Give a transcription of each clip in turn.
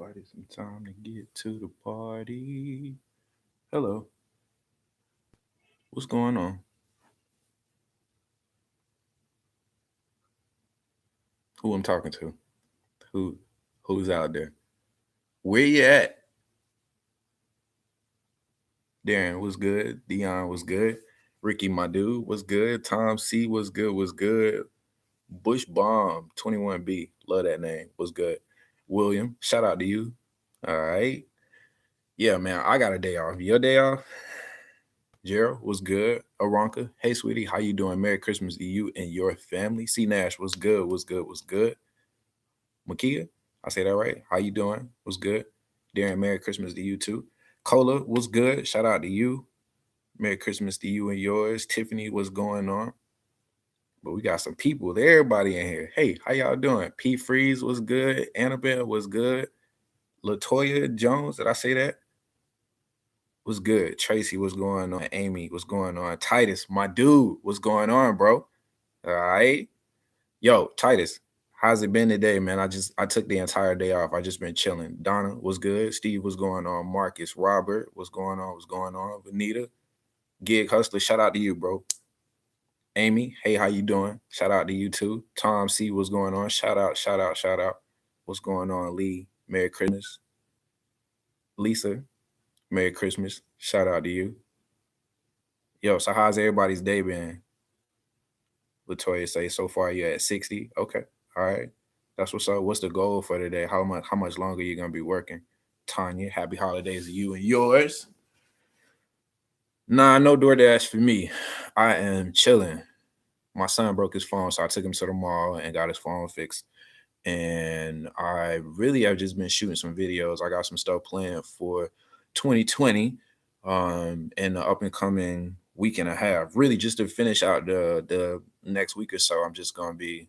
Everybody, some time to get to the party. Hello, what's going on? Who I'm talking to? Who who's out there? Where you at? Darren was good. Dion was good. Ricky, my dude, was good. Tom C was good. Was good. Bush Bomb 21B, love that name. Was good. William, shout out to you. All right. Yeah, man, I got a day off. Your day off? Gerald was good. Aronka, hey sweetie, how you doing? Merry Christmas to you and your family. C Nash was good. Was good. Was good. Makia, I say that right. How you doing? Was good. Darren, Merry Christmas to you too. Cola was good. Shout out to you. Merry Christmas to you and yours. Tiffany, what's going on? But we got some people. Everybody in here. Hey, how y'all doing? P Freeze was good. Annabelle was good. Latoya Jones, did I say that? Was good. Tracy was going on. Amy was going on. Titus, my dude, what's going on, bro? All right. Yo, Titus, how's it been today, man? I took the entire day off. I just been chilling. Donna was good. Steve was going on. Marcus, Robert, what's going on? What's going on? Vanita, Gig Hustler, shout out to you, bro. Amy, hey, how you doing? Shout out to you too. Tom C, what's going on? Shout out, shout out, shout out. What's going on, Lee? Merry Christmas. Lisa, Merry Christmas. Shout out to you. Yo, so how's everybody's day been? Latoya say so far you're at 60. Okay. All right. That's what's up. What's the goal for today? How much longer you gonna be working? Tanya, happy holidays to you and yours. Nah, no DoorDash for me. I am chilling. My son broke his phone, so I took him to the mall and got his phone fixed. And I really have just been shooting some videos. I got some stuff planned for 2020 in the up and coming week and a half. Really just to finish out the next week or so. I'm just gonna be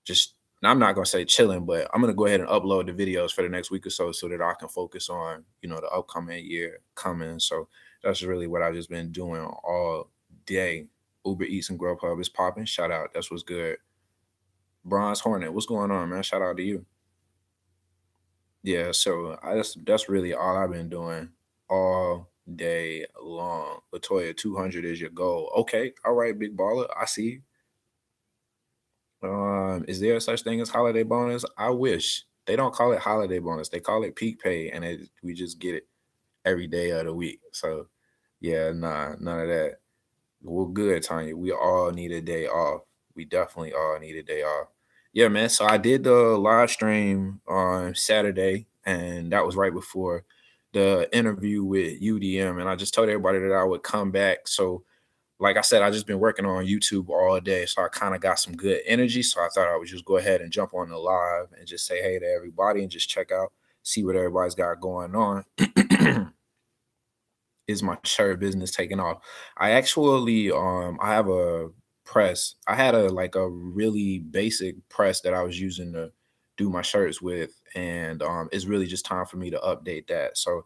just I'm not gonna say chilling, but I'm gonna go ahead and upload the videos for the next week or so that I can focus on, the upcoming year coming. So that's really what I've just been doing all day. Uber Eats and Grubhub is popping. Shout out. That's what's good. Bronze Hornet, what's going on, man? Shout out to you. Yeah, so that's really all I've been doing all day long. Latoya, 200 is your goal. Okay, all right, big baller. I see. Is there such thing as holiday bonus? I wish they don't call it holiday bonus. They call it peak pay, and we just get it every day of the week. So yeah, nah, none of that. Well, good, Tanya. We all need a day off. We definitely all need a day off. Yeah, man. So I did the live stream on Saturday, and that was right before the interview with UDM. And I just told everybody that I would come back. So like I said, I just been working on YouTube all day, so I kind of got some good energy. So I thought I would just go ahead and jump on the live and just say hey to everybody and just check out, see what everybody's got going on. Is my shirt business taking off? I actually I have a press. I had a really basic press that I was using to do my shirts with, and it's really just time for me to update that. So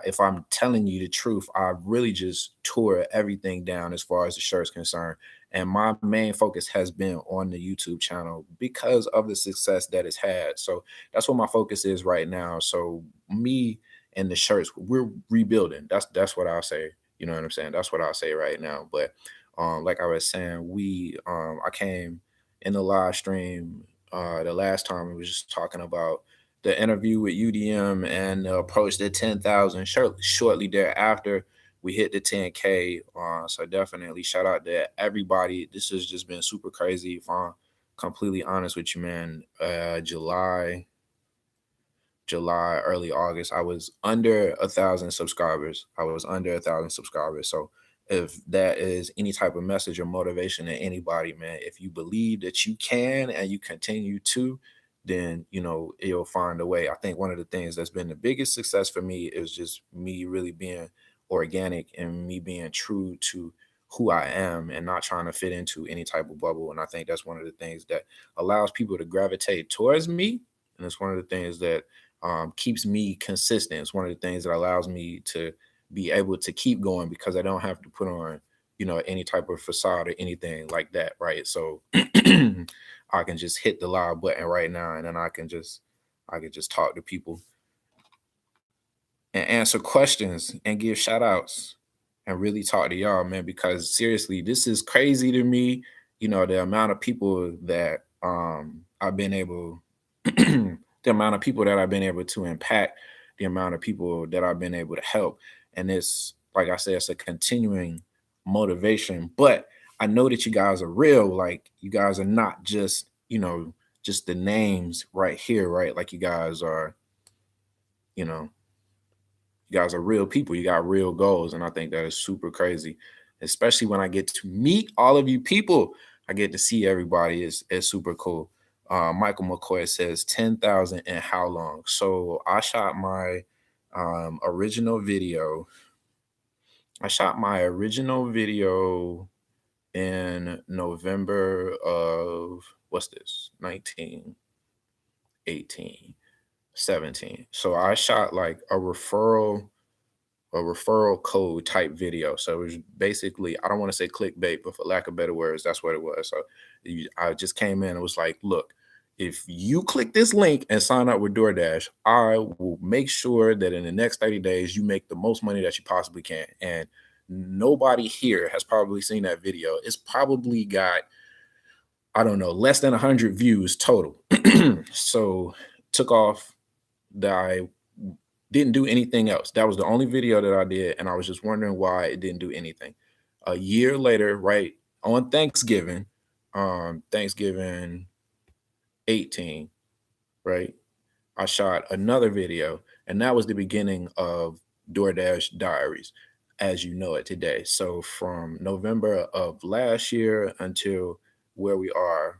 if I'm telling you the truth, I really just tore everything down as far as the shirts concerned. And my main focus has been on the YouTube channel because of the success that it's had. So that's what my focus is right now. So me and the shirts, we're rebuilding. That's what I'll say. You know what I'm saying? That's what I'll say right now. But like I was saying, I came in the live stream the last time. We was just talking about the interview with UDM and the approach to 10,000. Shortly thereafter, we hit the 10K. So definitely shout out to everybody. This has just been super crazy. If I'm completely honest with you, man, July, early August, I was under 1,000 subscribers. I was under 1,000 subscribers. So if that is any type of message or motivation to anybody, man, if you believe that you can and you continue to, then you'll find a way. I think one of the things that's been the biggest success for me is just me really being organic and me being true to who I am and not trying to fit into any type of bubble. And I think that's one of the things that allows people to gravitate towards me. And it's one of the things that keeps me consistent. It's one of the things that allows me to be able to keep going because I don't have to put on, any type of facade or anything like that, right? So I can just hit the live button right now, and then I could just talk to people and answer questions and give shout outs and really talk to y'all, man, because seriously, this is crazy to me. The amount of people that I've been able the amount of people that I've been able to impact, the amount of people that I've been able to help. And it's like I said, it's a continuing motivation. But I know that you guys are real. Like you guys are not just, just the names right here, right? Like you guys are, you know, you guys are real people. You got real goals. And I think that is super crazy, especially when I get to meet all of you people. I get to see everybody. It's super cool. Michael McCoy says 10,000 in how long? So I shot my original video. I shot my original video in November of, what's this? 19, 18, 17. So I shot like a referral code type video. So it was basically, I don't want to say clickbait, but for lack of better words, that's what it was. So I just came in and was like, look, if you click this link and sign up with DoorDash, I will make sure that in the next 30 days, you make the most money that you possibly can. And nobody here has probably seen that video. It's probably got, I don't know, less than 100 views total. So took off that I didn't do anything else. That was the only video that I did, and I was just wondering why it didn't do anything. A year later, right on Thanksgiving, Thanksgiving 18, right? I shot another video, and that was the beginning of Doordash Diaries, as you know it today. So from November of last year until where we are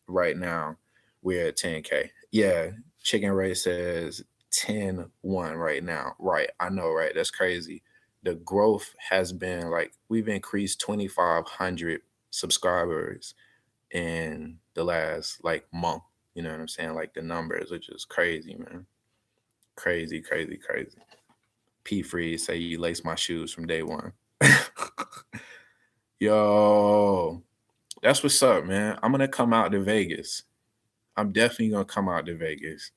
right now, we're at 10K. Yeah, Chicken Ray says 10-1 right now. Right, I know, right? That's crazy. The growth has been like we've increased 2,500 subscribers in the last like month. You know what I'm saying? Like the numbers are just crazy, man. Crazy, crazy, crazy. P Freeze say you lace my shoes from day one. Yo, that's what's up, man. I'm gonna come out to Vegas. I'm definitely gonna come out to Vegas.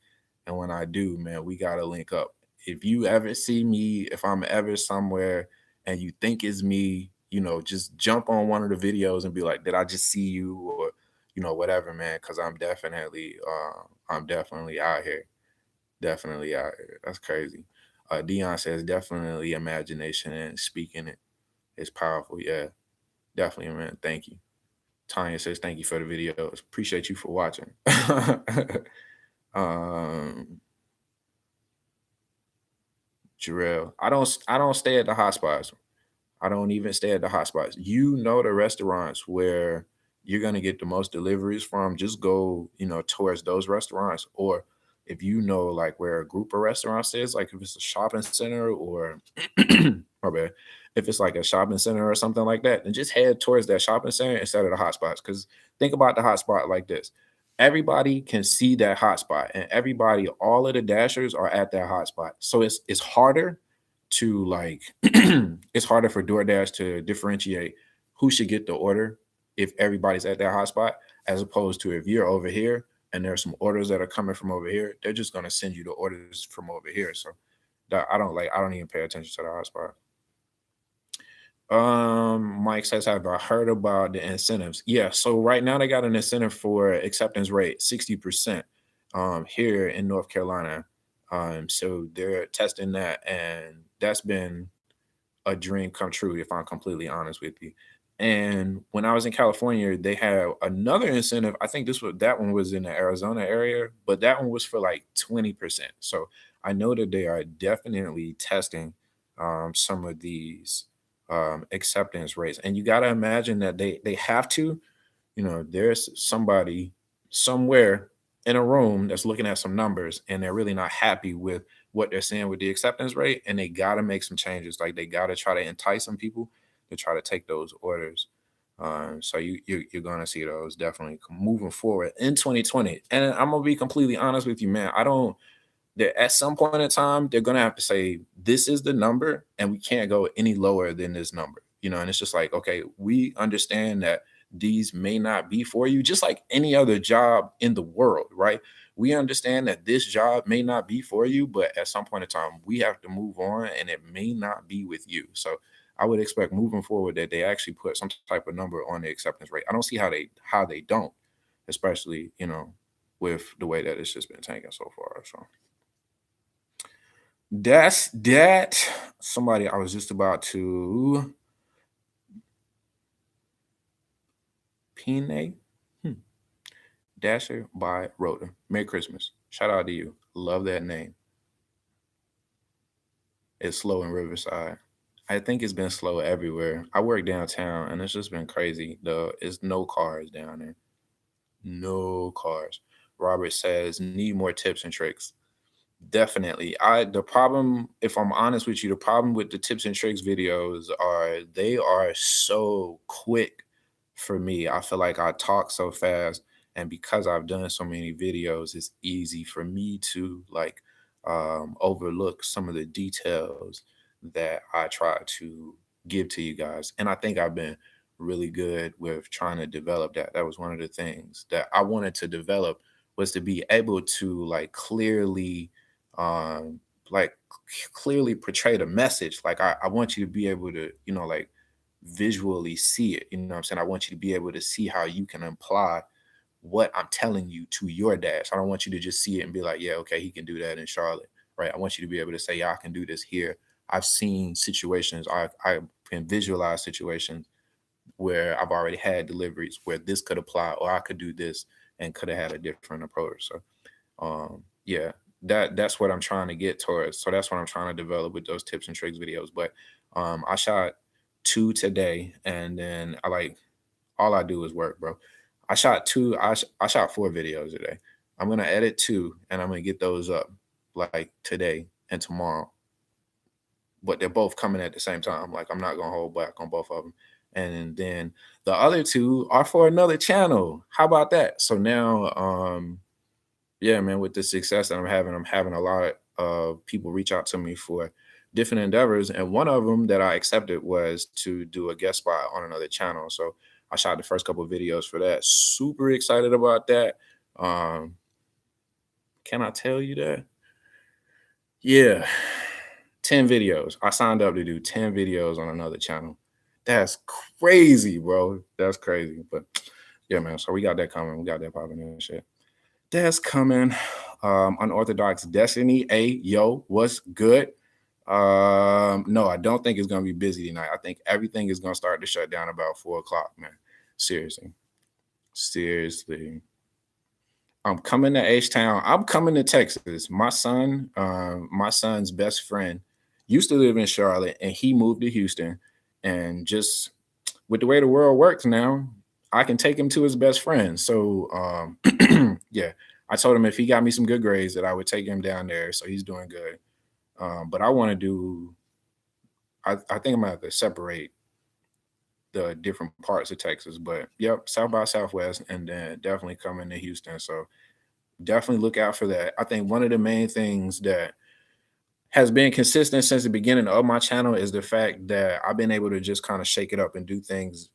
And when I do, man, we gotta link up. If you ever see me, if I'm ever somewhere and you think it's me, just jump on one of the videos and be like, did I just see you? Or, whatever, man. Cause I'm definitely out here. Definitely out here. That's crazy. Dion says definitely imagination and speaking it is powerful. Yeah, definitely, man. Thank you. Tanya says thank you for the videos. Appreciate you for watching. Jarrell, I don't stay at the hot spots. I don't even stay at the hot spots. The restaurants where you're gonna get the most deliveries from, just go, towards those restaurants. Or if like where a group of restaurants is, like if it's a shopping center or my bad, if it's like a shopping center or something like that, then just head towards that shopping center instead of the hot spots. Because think about the hot spot like this. Everybody can see that hot spot, and all of the dashers are at that hot spot. So it's harder to like it's harder for DoorDash to differentiate who should get the order if everybody's at that hotspot, as opposed to if you're over here and there's some orders that are coming from over here, they're just gonna send you the orders from over here. So that I don't even pay attention to the hotspot. Mike says, have I heard about the incentives? Yeah, so right now they got an incentive for acceptance rate, 60% here in North Carolina. So they're testing that, and that's been a dream come true, if I'm completely honest with you. And when I was in California, they had another incentive. I think that one was in the Arizona area, but that one was for like 20%. So I know that they are definitely testing some of these acceptance rates. And you got to imagine that they have to, there's somebody somewhere in a room that's looking at some numbers and they're really not happy with what they're seeing with the acceptance rate, and they got to make some changes. Like they got to try to entice some people to try to take those orders. So you're gonna see those definitely moving forward in 2020. And I'm gonna be completely honest with you, man. At some point in time, they're gonna have to say this is the number, and we can't go any lower than this number. And it's just like, okay, we understand that these may not be for you, just like any other job in the world, right? we understand that this job may not be for you, but at some point in time, we have to move on and it may not be with you. So I would expect moving forward that they actually put some type of number on the acceptance rate. I don't see how they don't, especially, with the way that it's just been tanking so far. So that's that. Somebody I was just about to Pine Dasher by Rhoda. Merry Christmas. Shout out to you. Love that name. It's slow in Riverside. I think it's been slow everywhere. I work downtown and it's just been crazy. It's no cars down there. No cars. Robert says, need more tips and tricks. Definitely. The problem, if I'm honest with you, the problem with the tips and tricks videos are they are so quick for me. I feel like I talk so fast, and because I've done so many videos, it's easy for me to like overlook some of the details that I try to give to you guys. And I think I've been really good with trying to develop that. That was one of the things that I wanted to develop, was to be able to um like clearly portray the message. Like I want you to be able to, like visually see it. You know what I'm saying? I want you to be able to see how you can apply what I'm telling you to your dash. I don't want you to just see it and be like, yeah, okay, he can do that in Charlotte, right? I want you to be able to say, yeah, I can do this here. I've seen situations, I can visualize situations where I've already had deliveries where this could apply, or I could do this and could have had a different approach. So yeah, that's what I'm trying to get towards. So that's what I'm trying to develop with those tips and tricks videos. But I shot two today, and then all I do is work, bro. I shot two. I shot four videos today. I'm gonna edit two, and I'm gonna get those up like today and tomorrow. But they're both coming at the same time. Like I'm not gonna hold back on both of them. And then the other two are for another channel. How about that? So now, yeah, man, with the success that I'm having a lot of people reach out to me for different endeavors. And one of them that I accepted was to do a guest spot on another channel. So I shot the first couple of videos for that. Super excited about that. Um, can I tell you that? Yeah. 10 videos. I signed up to do 10 videos on another channel. That's crazy, bro. That's crazy. But yeah, man. So we got that coming. We got that popping and shit. That's coming. Unorthodox Destiny. A yo, what's good? No, I don't think it's gonna be busy tonight. I think everything is gonna start to shut down about 4 o'clock, man. Seriously. Seriously. I'm coming to H Town. I'm coming to Texas. My son's best friend used to live in Charlotte and he moved to Houston. And just with the way the world works now, I can take him to his best friend. So yeah, I told him if he got me some good grades that I would take him down there. So he's doing good. But I want to I think I'm gonna have to separate the different parts of Texas. But yep, South by Southwest, and then definitely coming to Houston. So definitely look out for that. I think one of the main things that has been consistent since the beginning of my channel is the fact that I've been able to just kind of shake it up and do things,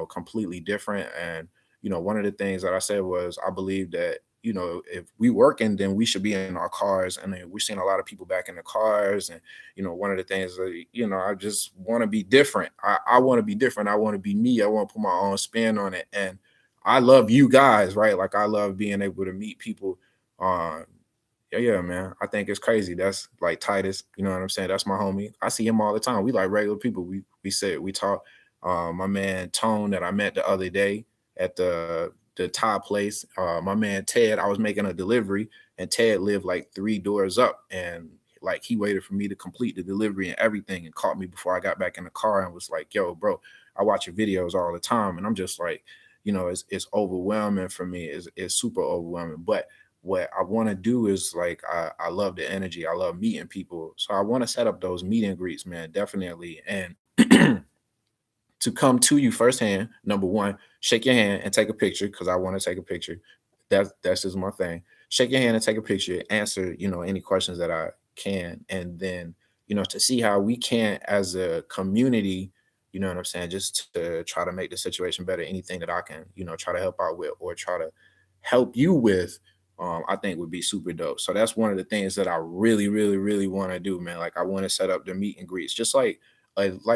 completely different. And, one of the things that I said was I believe that, if we working, then we should be in our cars. And then we're seeing a lot of people back in the cars. And, one of the things that, I just want to be different. I want to be different. I want to be me. I want to put my own spin on it. And I love you guys, right? Like I love being able to meet people yeah, man. I think it's crazy. That's like Titus. You know what I'm saying? That's my homie. I see him all the time. We like regular people. We talk. My man Tone that I met the other day at the Thai place. My man Ted. I was making a delivery, and Ted lived like 3 doors up, and like he waited for me to complete the delivery and everything, and caught me before I got back in the car, and was like, "Yo, bro, I watch your videos all the time," and I'm just like, it's overwhelming for me. It's super overwhelming, but what I want to do is like I love the energy. I love meeting people. So I want to set up those meet and greets, man, definitely. And to come to you firsthand, number one, shake your hand and take a picture because I want to take a picture. That's just my thing. Shake your hand and take a picture, answer, any questions that I can, and then, to see how we can as a community, you know what I'm saying, just to try to make the situation better. Anything that I can, try to help out with or try to help you with I think would be super dope. So that's one of the things that I really, really, really want to do, man. Like I want to set up the meet and greets, just like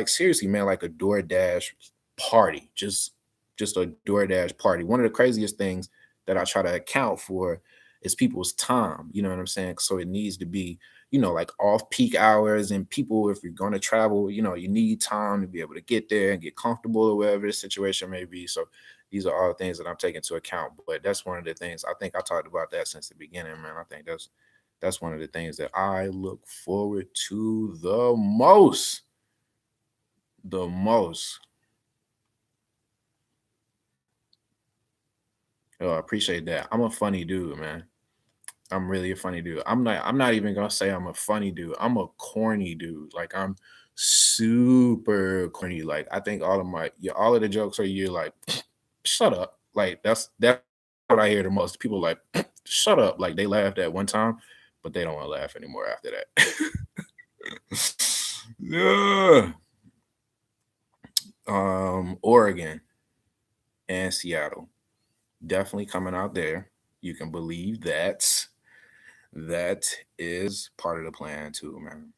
seriously, man, like a DoorDash party, just a DoorDash party. One of the craziest things that I try to account for is people's time. You know what I'm saying? So it needs to be, like off peak hours, and people, if you're going to travel, you need time to be able to get there and get comfortable or whatever the situation may be. So these are all things that I'm taking into account. But that's one of the things I think I talked about that since the beginning, man. I think that's one of the things that I look forward to the most. The most. Oh, I appreciate that. I'm a funny dude, man. I'm really a funny dude. I'm not even gonna say I'm a funny dude. I'm a corny dude. Like I'm super corny. Like I think all of the jokes are you like, shut up. Like that's what I hear the most. People like, shut up. Like they laughed at one time, but they don't want to laugh anymore after that. Yeah. Oregon and Seattle. Definitely coming out there. You can believe that. That is part of the plan too, man.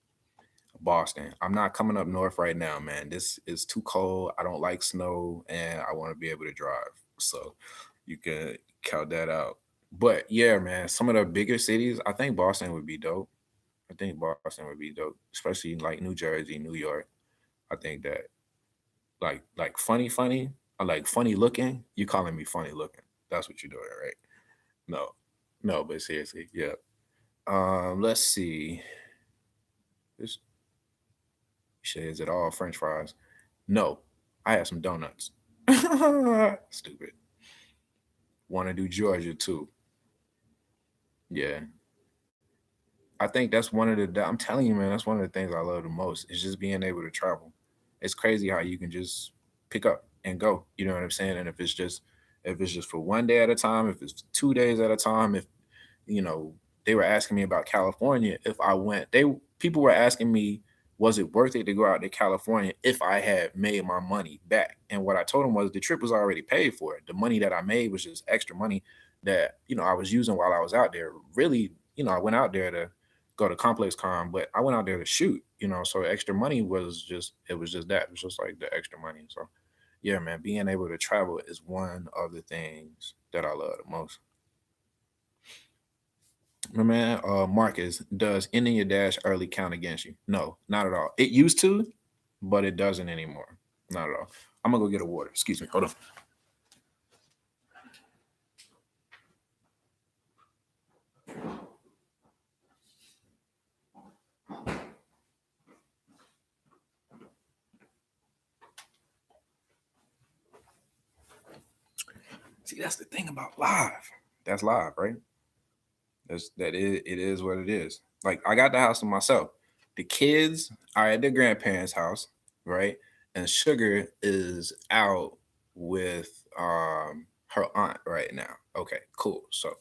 Boston. I'm not coming up north right now, man. This is too cold. I don't like snow and I want to be able to drive. So you can count that out. But yeah, man, some of the bigger cities, I think Boston would be dope. I think Boston would be dope, especially like New Jersey, New York. I think that like funny, I like funny looking. You calling me funny looking. That's what you're doing, right? No. No, but seriously, yeah. Let's see. This shit, is it all French fries? No, I had some donuts. Stupid. Want to do Georgia too? Yeah, I think that's one of the. I'm telling you, man, that's one of the things I love the most. Is just being able to travel. It's crazy how you can just pick up and go. You know what I'm saying? And if it's just for one day at a time, if it's 2 days at a time, if you know, they were asking me about California. If I went, people were asking me, was it worth it to go out to California if I had made my money back? And what I told them was the trip was already paid for. The money that I made was just extra money that I was using while I was out there. Really, I went out there to go to Complex Con, but I went out there to shoot. So extra money was just that. It was just like the extra money. So yeah, man, being able to travel is one of the things that I love the most. My man, Marcus, does ending your dash early count against you? No, not at all. It used to, but it doesn't anymore. Not at all. I'm gonna go get a water. Excuse me. Hold on. See, that's the thing about live. That's live, right? It is what it is. Like I got the house to myself. The kids are at their grandparents' house, right? And Sugar is out with her aunt right now. Okay, cool. So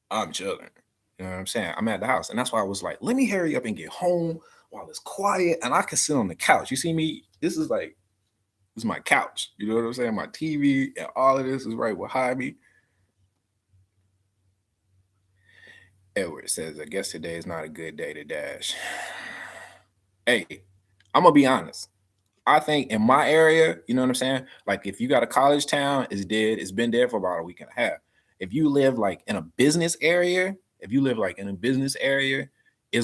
I'm chilling. You know what I'm saying? I'm at the house. And that's why I was like, let me hurry up and get home while it's quiet and I can sit on the couch. You see me? This is my couch. You know what I'm saying? My TV and all of this is right behind me. Edward says, I guess today is not a good day to dash. Hey, I'm gonna be honest. I think in my area, you know what I'm saying? Like if you got a college town, it's dead. It's been dead for about a week and a half. If you live like in a business area, it's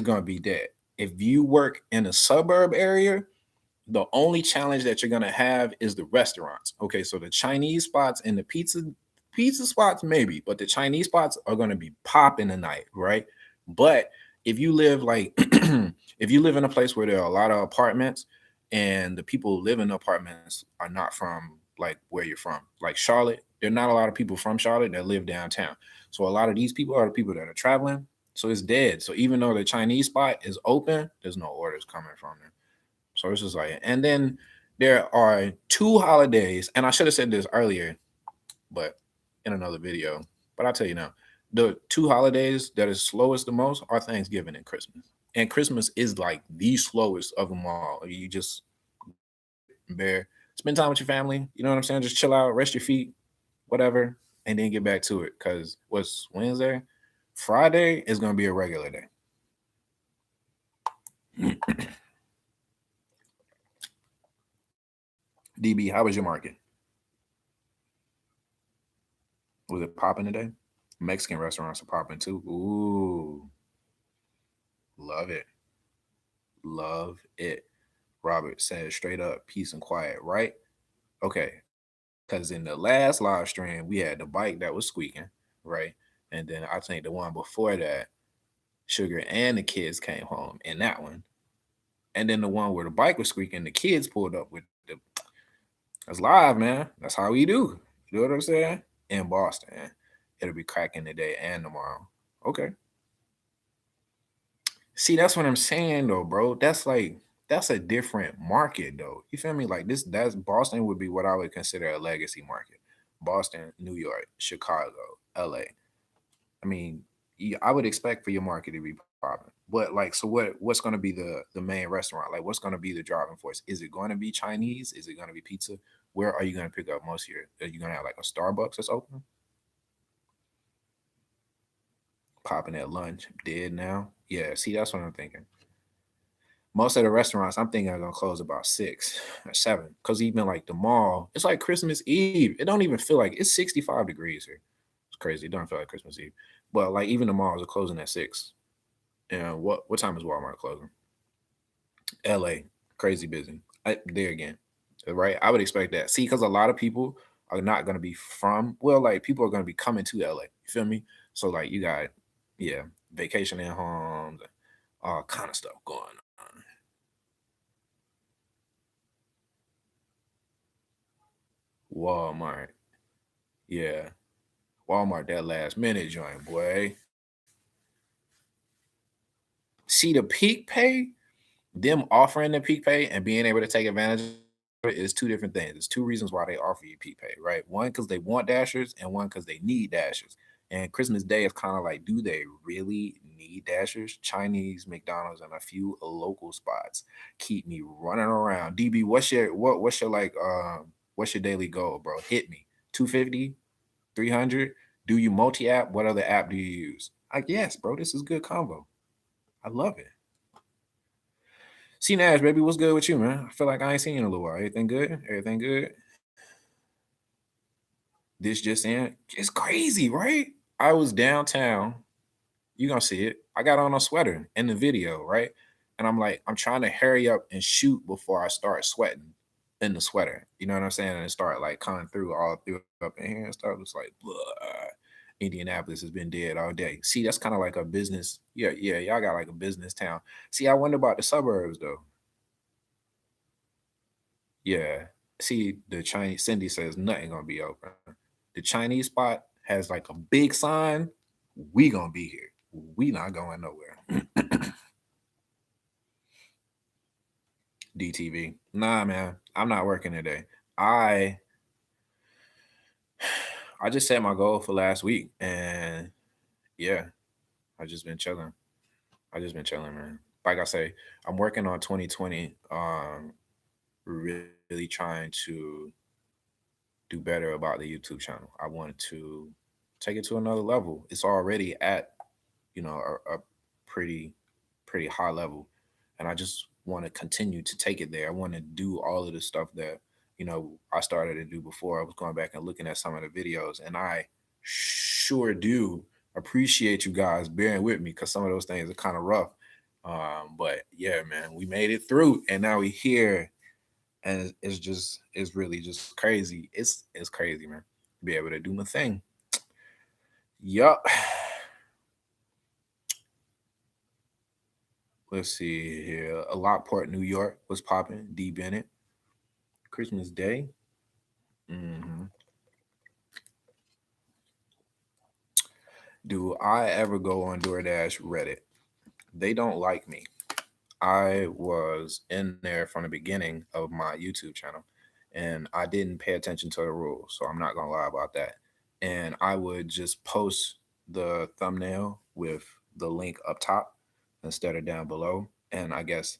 gonna be dead. If you work in a suburb area, the only challenge that you're gonna have is the restaurants. Okay, so the Chinese spots and the pizza spots maybe, but the Chinese spots are gonna be popping tonight, right? But if you live like if you live in a place where there are a lot of apartments and the people who live in the apartments are not from like where you're from, like Charlotte, there are not a lot of people from Charlotte that live downtown. So a lot of these people are the people that are traveling. So it's dead. So even though the Chinese spot is open, there's no orders coming from there. So it's just like, and then there are two holidays, and I should have said this earlier, but in another video. But I'll tell you now, the two holidays that is slowest the most are Thanksgiving and Christmas. And Christmas is like the slowest of them all. You just bear, spend time with your family. You know what I'm saying? Just chill out, rest your feet, whatever, and then get back to it. Cause what's Wednesday? Friday is gonna be a regular day. DB, how was your market? Was it popping today? Mexican restaurants are popping too. Ooh, love it. Love it. Robert said straight up, peace and quiet, right? Okay. Because in the last live stream, we had the bike that was squeaking, right? And then I think the one before that, Sugar and the kids came home in that one. And then the one where the bike was squeaking, the kids pulled up with the. That's live, man. That's how we do. You know what I'm saying? In Boston. It'll be cracking today and tomorrow. Okay. See, that's what I'm saying though, bro. That's a different market though. You feel me? Like that's Boston would be what I would consider a legacy market. Boston, New York, Chicago, LA. I mean, I would expect for your market to be popping. But like, so what's going to be the main restaurant? Like, what's going to be the driving force? Is it going to be Chinese? Is it going to be pizza? Where are you going to pick up most of your? Are you going to have like a Starbucks that's open, popping at lunch, dead now? Yeah, see, that's what I'm thinking. Most of the restaurants I'm thinking are gonna close about 6 or 7. Cause even like the mall, it's like Christmas Eve. It don't even feel like it's 65 degrees here. It's crazy. It don't feel like Christmas Eve. But like even the malls are closing at 6. And what time is Walmart closing? LA, crazy busy. There again. Right? I would expect that. See, because a lot of people are not gonna be from like people are gonna be coming to LA. You feel me? So like you got yeah, vacationing homes, all kind of stuff going on. Walmart. Yeah. Walmart, that last minute joint, boy. See the peak pay, them offering the peak pay and being able to take advantage of it is two different things. There's two reasons why they offer you peak pay, right? One, because they want dashers, and one, because they need dashers. And Christmas Day is kind of like, do they really need dashers? Chinese, McDonald's, and a few local spots keep me running around. DB, what's your like what's your daily goal, bro? Hit me. 250, 300. Do you multi app? What other app do you use? Like, yes, bro, this is good combo. I love it. See Nash, baby, what's good with you, man? I feel like I ain't seen you in a little while. Everything good? Everything good? This just in. It's crazy, right? I was downtown. You gonna see it. I got on a sweater in the video, right? And I'm like, I'm trying to hurry up and shoot before I start sweating in the sweater. You know what I'm saying? And it start like coming through all through up in here and stuff. It's like, blah. Indianapolis has been dead all day. See, that's kind of like a business. Yeah, yeah, y'all got like a business town. See, I wonder about the suburbs though. Yeah. See, the Chinese Cindy says nothing gonna be open. The Chinese spot has like a big sign. We gonna be here. We not going nowhere. DTV. Nah, man. I'm not working today. I I just set my goal for last week and yeah, I just been chilling. I just been chilling, man. Like I say, I'm working on 2020. Really trying to do better about the YouTube channel. I want to take it to another level. It's already at, a pretty pretty high level, and I just want to continue to take it there. I want to do all of the stuff that I started to do before. I was going back and looking at some of the videos, and I sure do appreciate you guys bearing with me because some of those things are kind of rough. But yeah, man, we made it through, and now we here, and it's really just crazy. It's crazy, man. Be able to do my thing. Yup. Let's see here. A Lockport, New York was popping. D Bennett. Christmas Day. hmm Do I ever go on DoorDash Reddit? They don't like me. I was in there from the beginning of my YouTube channel and I didn't pay attention to the rules. So I'm not going to lie about that. And I would just post the thumbnail with the link up top instead of down below. And I guess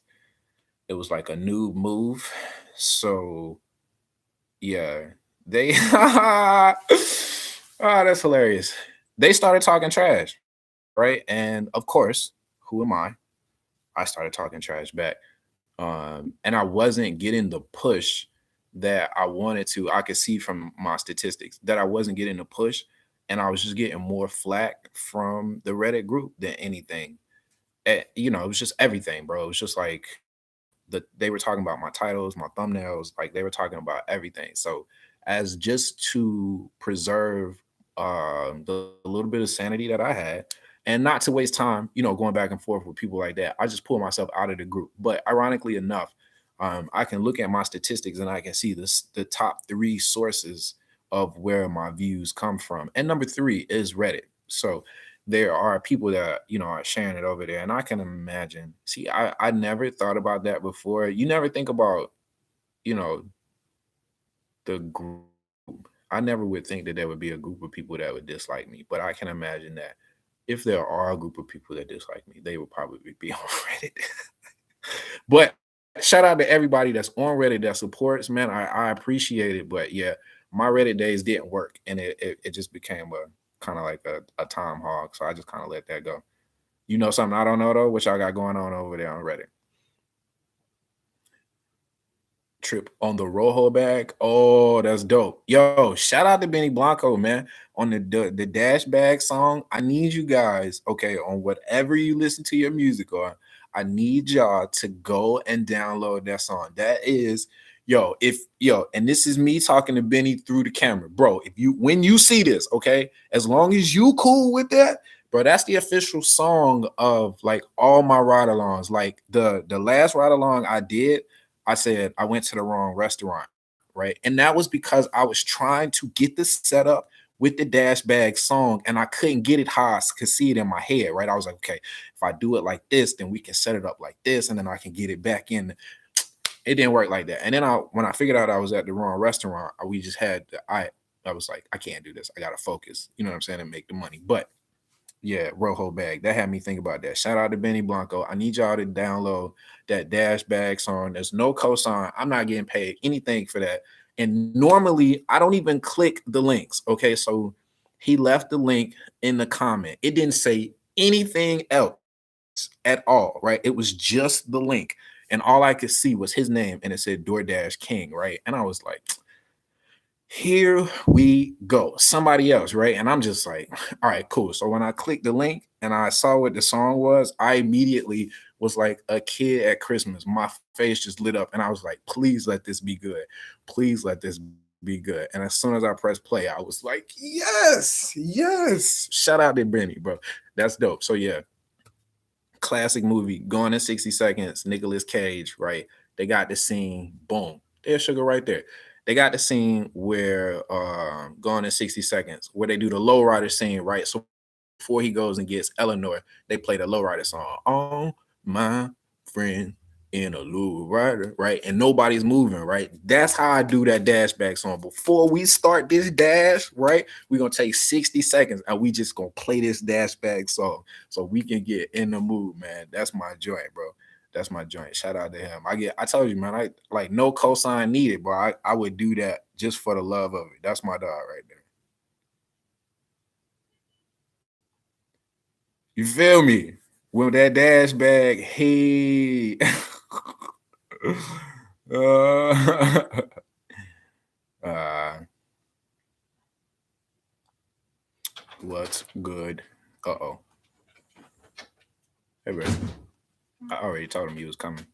it was like a new move. So yeah, they, oh, that's hilarious. They started talking trash. right? And of course, who am I? I started talking trash back. And I wasn't getting the push that I wanted to. I could see from my statistics that I wasn't getting the push, and I was just getting more flack from the Reddit group than anything. It was just everything, bro. It was just like they were talking about my titles, my thumbnails, like they were talking about everything. So, as just to preserve the little bit of sanity that I had, and not to waste time, going back and forth with people like that, I just pulled myself out of the group. But ironically enough, I can look at my statistics and I can see the top three sources of where my views come from, and number three is Reddit. So there are people that are sharing it over there, and I can imagine. See, I never thought about that before. You never think about you know the group. I never would think that there would be a group of people that would dislike me, but I can imagine that if there are a group of people that dislike me, they would probably be on Reddit. But shout out to everybody that's on Reddit that supports, man. I appreciate it, but yeah, my Reddit days didn't work, and it just became a kind of like a time hog. So I just kind of let that go. You know something I don't know though, what y'all got going on over there on Reddit? Trip on the Rojo bag. Oh, that's dope. Yo, shout out to Benny Blanco, man, on the dash bag song. I need you guys, okay, on whatever you listen to your music on. I need y'all to go and download that song. That is, and this is me talking to Benny through the camera, bro. If you when you see this, okay, as long as you cool with that, bro, that's the official song of like all my ride alongs. Like the last ride along I did, I said I went to the wrong restaurant, right? And that was because I was trying to get the setup with the dash bag song and I couldn't get it how I could see it in my head, right? I was like, okay, if I do it like this, then we can set it up like this and then I can get it back in. It didn't work like that. And then when I figured out I was at the wrong restaurant, we just had I was like, I can't do this. I gotta focus, you know what I'm saying, and make the money. But yeah, Rojo bag. That had me think about that. Shout out to Benny Blanco. I need y'all to download that dash bag song. There's no cosign. I'm not getting paid anything for that. And normally I don't even click the links. Okay. So he left the link in the comment. It didn't say anything else at all, right? It was just the link. And all I could see was his name and it said Doordash King, right? And I was like, here we go. Somebody else, right? And I'm just like, all right, cool. So when I clicked the link and I saw what the song was, I immediately was like a kid at Christmas. My face just lit up and I was like, please let this be good. Please let this be good. And as soon as I pressed play, I was like, yes, yes. Shout out to Benny, bro. That's dope. So yeah, classic movie, Gone in 60 Seconds, Nicolas Cage, right? They got the scene, boom, there's sugar right there. They got the scene where Gone in 60 Seconds, where they do the lowrider scene, right? So before he goes and gets Eleanor, they play the lowrider song. Oh, my friend in a low rider, right? And nobody's moving, right? That's how I do that dash back song. Before we start this dash, right? We're gonna take 60 seconds and we just gonna play this dash back song so we can get in the mood, man. That's my joint, bro. That's my joint. Shout out to him. I told you, man, I like no cosign needed, bro. I would do that just for the love of it. That's my dog right there. You feel me? With that dash bag, hey. uh, uh, what's good? Uh-oh. Hey, bro. I already told him he was coming.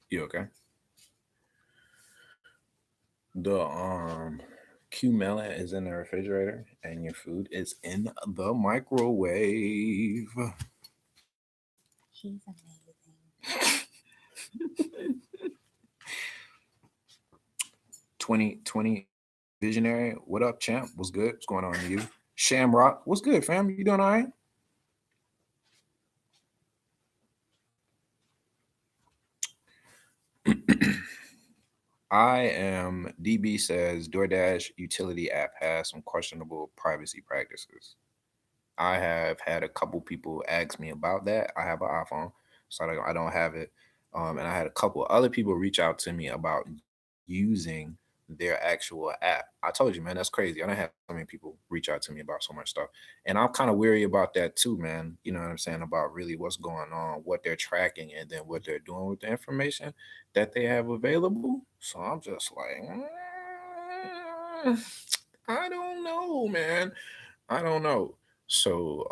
You okay? The Q melon is in the refrigerator and your food is in the microwave. He's amazing. 2020 Visionary. What up, champ? What's good? What's going on to you? Shamrock. What's good, fam? You doing all right? I am DB says DoorDash utility app has some questionable privacy practices. I have had a couple people ask me about that. I have an iPhone, so I don't have it. And I had a couple other people reach out to me about using the their actual app. I told you, man, that's crazy. I don't have so many people reach out to me about so much stuff. And I'm kind of weary about that too, man. You know what I'm saying? About really what's going on, what they're tracking, and then what they're doing with the information that they have available. So I'm just like, I don't know, man. I don't know. So,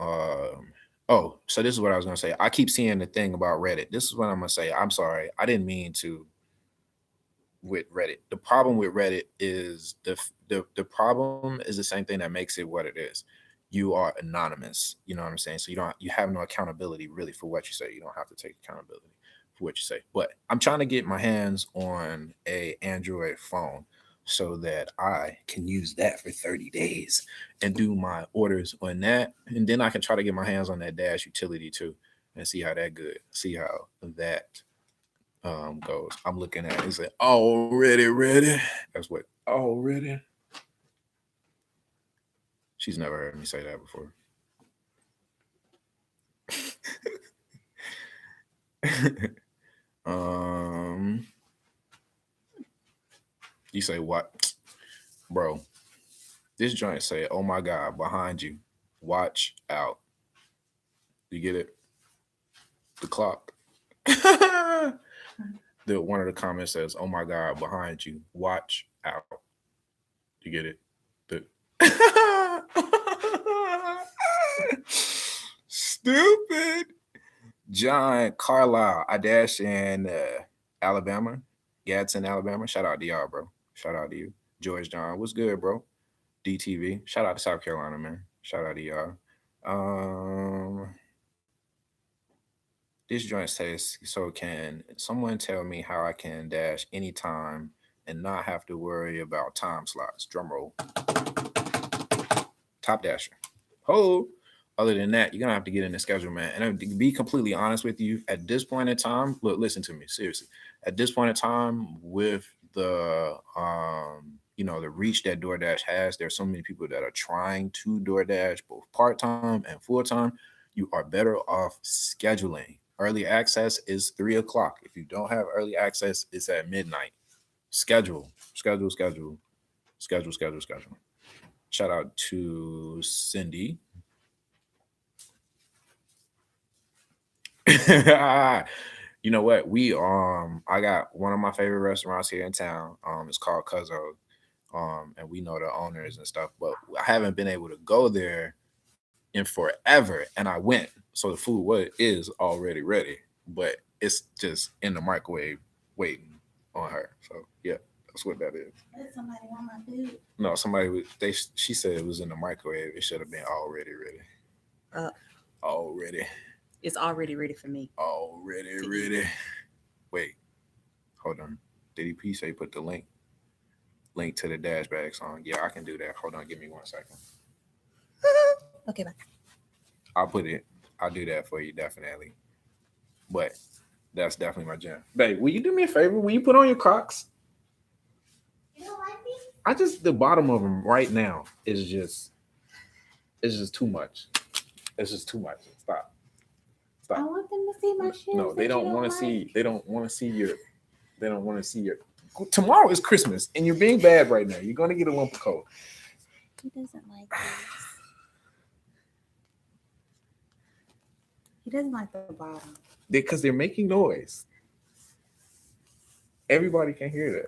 oh, so this is what I was gonna say. I keep seeing the thing about Reddit. This is what I'm gonna say. I'm sorry. I didn't mean to with Reddit. The problem with Reddit is the problem is the same thing that makes it what it is. You are anonymous. You know what I'm saying? So you have no accountability really for what you say. You don't have to take accountability for what you say. But I'm trying to get my hands on a Android phone so that I can use that for 30 days and do my orders on that. And then I can try to get my hands on that Dash utility too and see how that good. See how that goes. I'm looking at it. It's like already ready. That's what already. She's never heard me say that before. um, you say what, bro? This joint say, "Oh my God, behind you, watch out." You get it? The clock. The one of the comments says, "Oh my God, behind you, watch out." You get it? The stupid. John Carlisle, I dash in Alabama, Gadsden, Alabama. Shout out to y'all, bro. Shout out to you. George John, what's good, bro? DTV. Shout out to South Carolina, man. Shout out to y'all. Um, this joint says, so can someone tell me how I can dash anytime and not have to worry about time slots? Drum roll. Top dasher. Ho. Other than that, you're gonna have to get in the schedule, man. And to be completely honest with you, at this point in time, look, listen to me seriously. At this point in time, with the the reach that DoorDash has, there's so many people that are trying to DoorDash both part time and full time. You are better off scheduling. Early access is 3 o'clock. If you don't have early access, it's at midnight. Schedule, schedule, schedule, schedule, schedule, schedule. Shout out to Cindy. You know what? I got one of my favorite restaurants here in town. It's called Cuzzo. And we know the owners and stuff, but I haven't been able to go there in forever. And I went. So the food is already ready, but it's just in the microwave waiting on her. So yeah, that's what that is. Let somebody want my food. No, she said it was in the microwave. It should have been already ready. Already. It's already ready for me. Already ready. Wait, hold on. Did he say put the link to the dash bag song? Yeah, I can do that. Hold on, give me 1 second. Okay, bye. I'll put it. I'll do that for you definitely. But that's definitely my jam. Babe, will you do me a favor? Will you put on your Crocs? You don't like me? I just the bottom of them right now is just it's just too much. It's just too much. Stop. I want them to see my shoes. No, they don't want to see. They don't want to see your. They don't want to see your. Tomorrow is Christmas, and you're being bad right now. You're gonna get a lump of coal. He doesn't like this. He doesn't like the bottom. Because they're making noise. Everybody can hear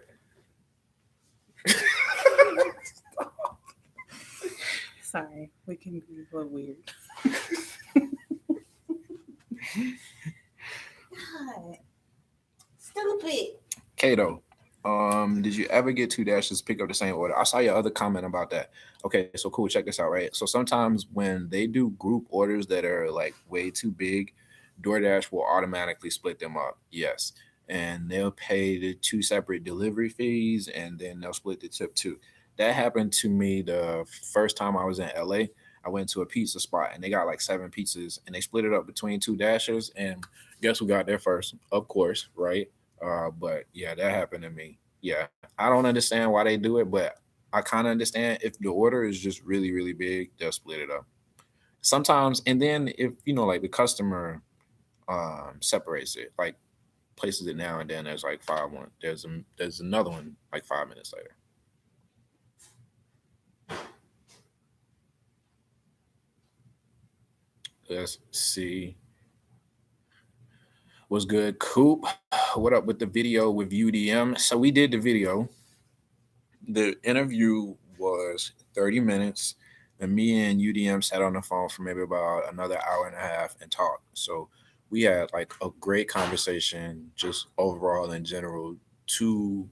that. Sorry, we can be a little weird. God. Stupid. Kato, did you ever get 2 dashes pick up the same order? I saw your other comment about that. Okay, so cool. Check this out, right? So sometimes when they do group orders that are like way too big, DoorDash will automatically split them up. Yes. And they'll pay the 2 separate delivery fees and then they'll split the tip too. That happened to me the first time I was in LA. I went to a pizza spot and they got like 7 pizzas and they split it up between 2 dashers. And guess who got there first? Of course, right? But yeah, that happened to me. Yeah, I don't understand why they do it, but I kind of understand if the order is just really, really big, they'll split it up. Sometimes, and then if like the customer separates it, like, places it now and then, there's like 5 1. There's another one like 5 minutes later. Let's see. What's good, Coop? What up with the video with UDM? So we did the video. The interview was 30 minutes, and me and UDM sat on the phone for maybe about another hour and a half and talked. So we had like a great conversation, just overall in general. Two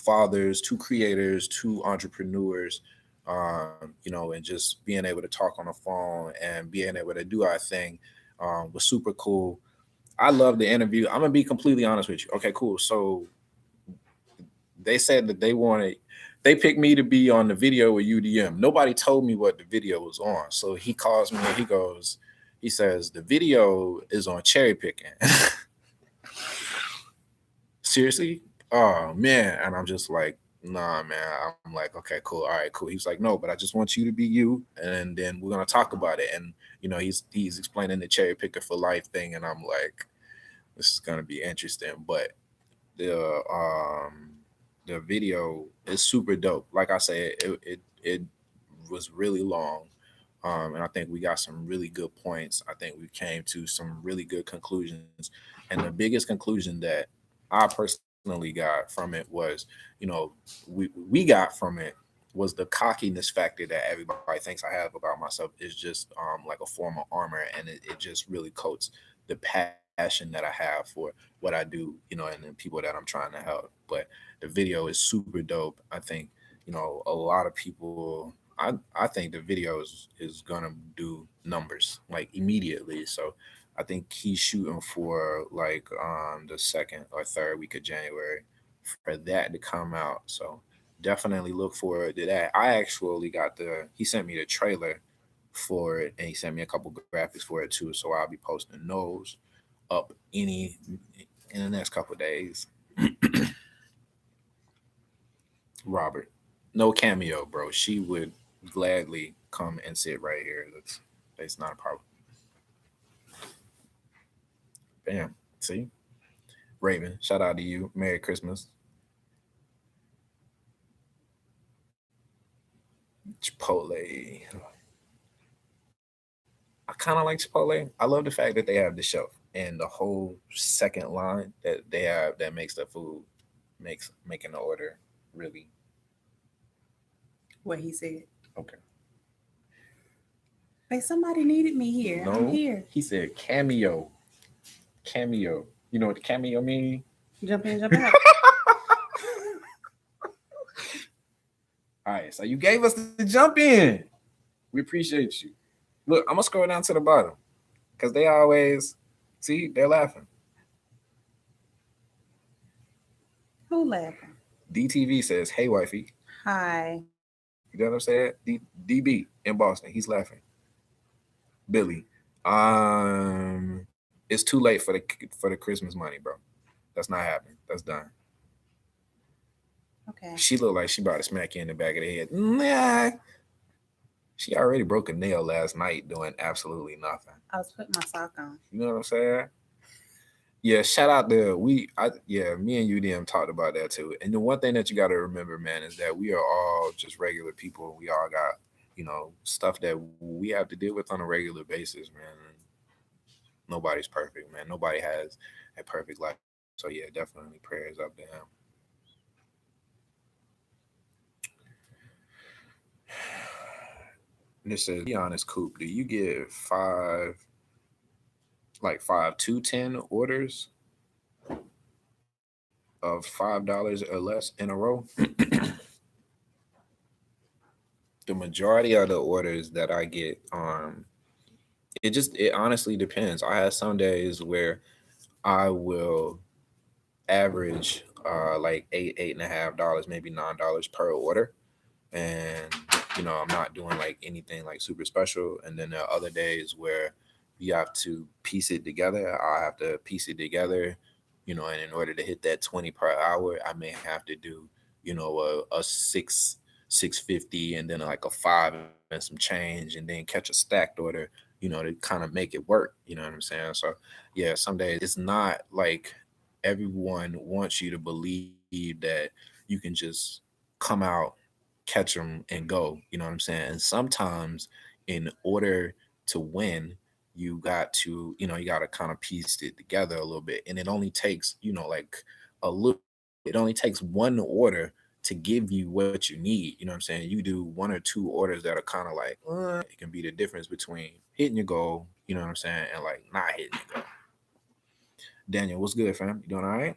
fathers, two creators, two entrepreneurs, and just being able to talk on the phone and being able to do our thing was super cool. I love the interview. I'm gonna be completely honest with you. Okay, cool. So they said that they picked me to be on the video with UDM. Nobody told me what the video was on. So he calls me and he says, the video is on cherry picking. Seriously? Oh man. And I'm just like, nah, man. I'm like, okay, cool. All right, cool. He was like, no, but I just want you to be you. And then we're gonna talk about it. And he's explaining the cherry picker for life thing. And I'm like, this is gonna be interesting. But the um the video is super dope. Like I said, it was really long, and I think we got some really good points. I think we came to some really good conclusions, and the biggest conclusion that I personally got from it was, you know, we got from it was the cockiness factor that everybody thinks I have about myself is just like a form of armor, and it just really coats the passion that I have for what I do, and the people that I'm trying to help. But the video is super dope. I think, a lot of people. I think the video is gonna do numbers like immediately. So I think he's shooting for like the second or third week of January for that to come out. So definitely look forward to that. I actually got he sent me the trailer for it, and he sent me a couple graphics for it too. So I'll be posting those up in the next couple days. Robert, no Cameo, bro. She would gladly come and sit right here. That's not a problem. Bam. See, Raven. Shout out to you. Merry Christmas. Chipotle. I kind of like Chipotle. I love the fact that they have the shelf and the whole second line that they have that makes the food makes making the order really What he said. okay. Like somebody needed me here. I'm No, here. he said Cameo. Cameo. You know what the cameo mean? Jump in, jump out. All right, so you gave us the jump in. We appreciate you. Look, I'm gonna scroll down to the bottom because they always see they're laughing. Who laughing? DTV says, "Hey, wifey." Hi. You know what I'm saying? DB in Boston. He's laughing. Billy. It's too late for the Christmas money, bro. That's not happening. That's done. Okay. She looked like she about to smack you in the back of the head. Nah. She already broke a nail last night doing absolutely nothing. I was putting my sock on. You know what I'm saying? Yeah, shout out to me and UDM talked about that too. And the one thing that you got to remember, man, is that we are all just regular people. We all got, stuff that we have to deal with on a regular basis, man. Nobody's perfect, man. Nobody has a perfect life. So yeah, definitely prayers up to him. This says, be honest, Coop, do you get five to 10 orders of $5 or less in a row? The majority of the orders that I get, it honestly depends. I have some days where I will average like $8.5, maybe $9 per order. And I'm not doing like anything like super special. And then there are other days where you have to piece it together. I have to piece it together, and in order to hit that 20 per hour, I may have to do, a 650 and then like a 5 and some change, and then catch a stacked order, to kind of make it work. You know what I'm saying? So yeah, some days it's not like everyone wants you to believe that you can just come out, catch them, and go. You know what I'm saying? And sometimes, in order to win, you got to, you got to kind of piece it together a little bit. And it only takes, like a little, it only takes one order to give you what you need. You know what I'm saying? You do one or two orders that are kind of like, it can be the difference between hitting your goal, you know what I'm saying, and like not hitting your goal. Daniel, what's good, fam? You doing all right?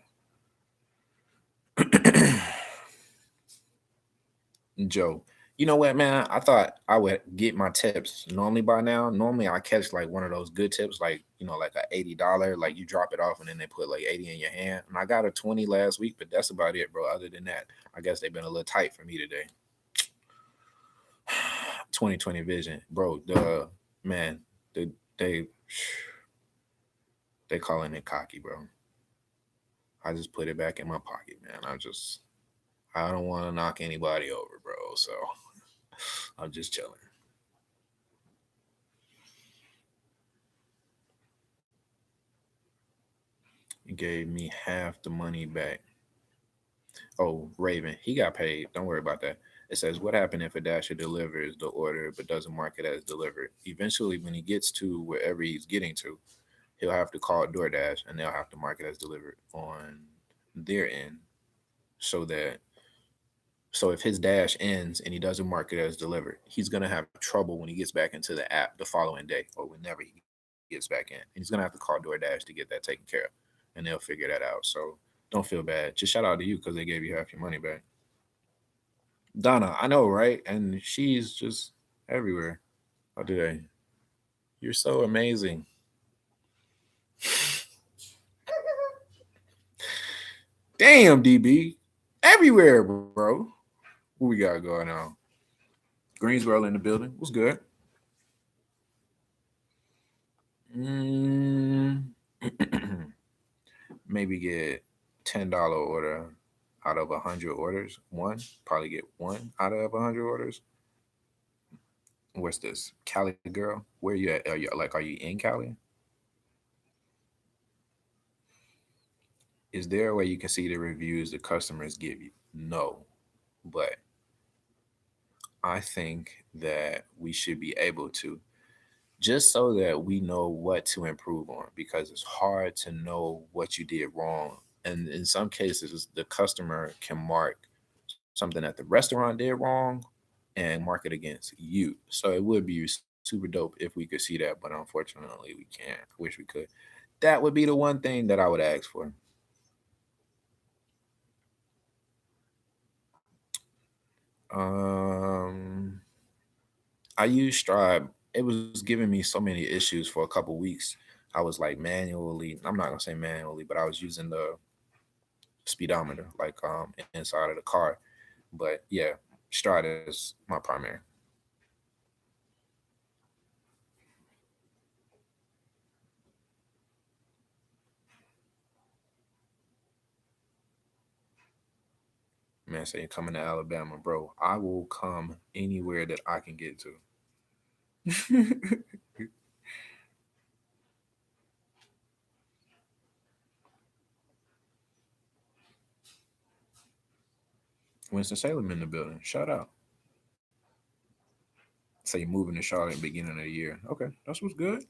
Joe, you know what, man? I thought I would get my tips normally by now. Normally, I catch like one of those good tips, like like a $80, like you drop it off and then they put like 80 in your hand. And I got a 20 last week, but that's about it, bro. Other than that, I guess they've been a little tight for me today. 2020 vision, bro. Man, the, they they calling it cocky, bro. I just put it back in my pocket, man. I don't want to knock anybody over, bro. So I'm just chilling. He gave me half the money back. Oh, Raven, he got paid. Don't worry about that. It says, what happened if a dasher delivers the order but doesn't mark it as delivered? Eventually, when he gets to wherever he's getting to, he'll have to call Doordash and they'll have to mark it as delivered on their end so that so if his dash ends and he doesn't mark it as delivered, he's gonna have trouble when he gets back into the app the following day or whenever he gets back in. And he's gonna have to call Doordash to get that taken care of, and they'll figure that out. So don't feel bad. Just shout out to you because they gave you half your money back. Donna, I know, right? And she's just everywhere. How do they? You're so amazing. Damn, DB. Everywhere, bro. What we got going on? Greensboro in the building. What's good? Mm, maybe get $10 order out of 100 orders. One, probably get one out of 100 orders. What's this? Cali girl? Where you at? Are you in Cali? Is there a way you can see the reviews the customers give you? No, but I think that we should be able to, just so that we know what to improve on, because it's hard to know what you did wrong. And in some cases, the customer can mark something that the restaurant did wrong and mark it against you. So it would be super dope if we could see that, but unfortunately, we can't. I wish we could. That would be the one thing that I would ask for. Um, I used Stripe. It was giving me so many issues for a couple weeks. I was like manually. I'm not gonna say manually, but I was using the speedometer like inside of the car. But yeah, Stride is my primary. Man, say you're coming to Alabama, bro. I will come anywhere that I can get to. Winston Salem in the building. Shout out. Say you're moving to Charlotte at the beginning of the year. Okay, that's what's good.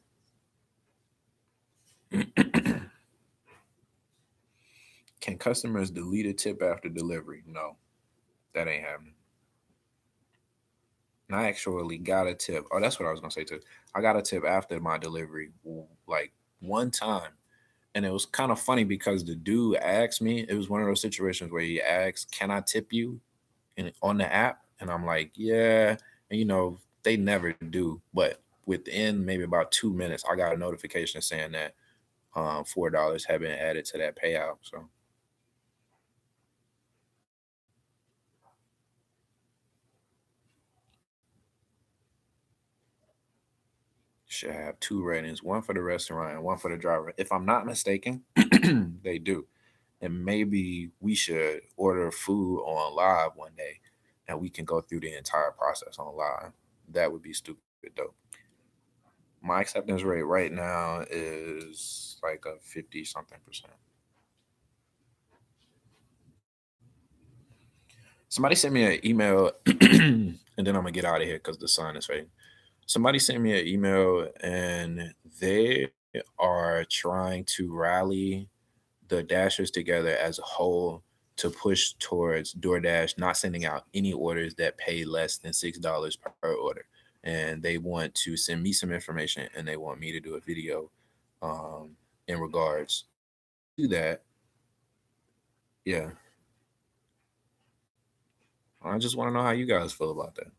Can customers delete a tip after delivery? No, that ain't happening. And I actually got a tip. Oh, that's what I was gonna say too. I got a tip after my delivery, like one time, and it was kind of funny because the dude asked me. It was one of those situations where he asked, "Can I tip you?" On the app, and I'm like, "Yeah." And they never do, but within maybe about 2 minutes, I got a notification saying that $4 had been added to that payout. So should have two ratings, one for the restaurant and one for the driver. If I'm not mistaken, they do. And maybe we should order food on live one day and we can go through the entire process on live. That would be stupid dope. My acceptance rate right now is like a 50 something percent. Somebody sent me an email and then I'm gonna get out of here because the sun is fading. somebody sent me an email and they are trying to rally the dashers together as a whole to push towards DoorDash not sending out any orders that pay less than $6 per order. And they want to send me some information and they want me to do a video in regards to that. Yeah. I just want to know how you guys feel about that.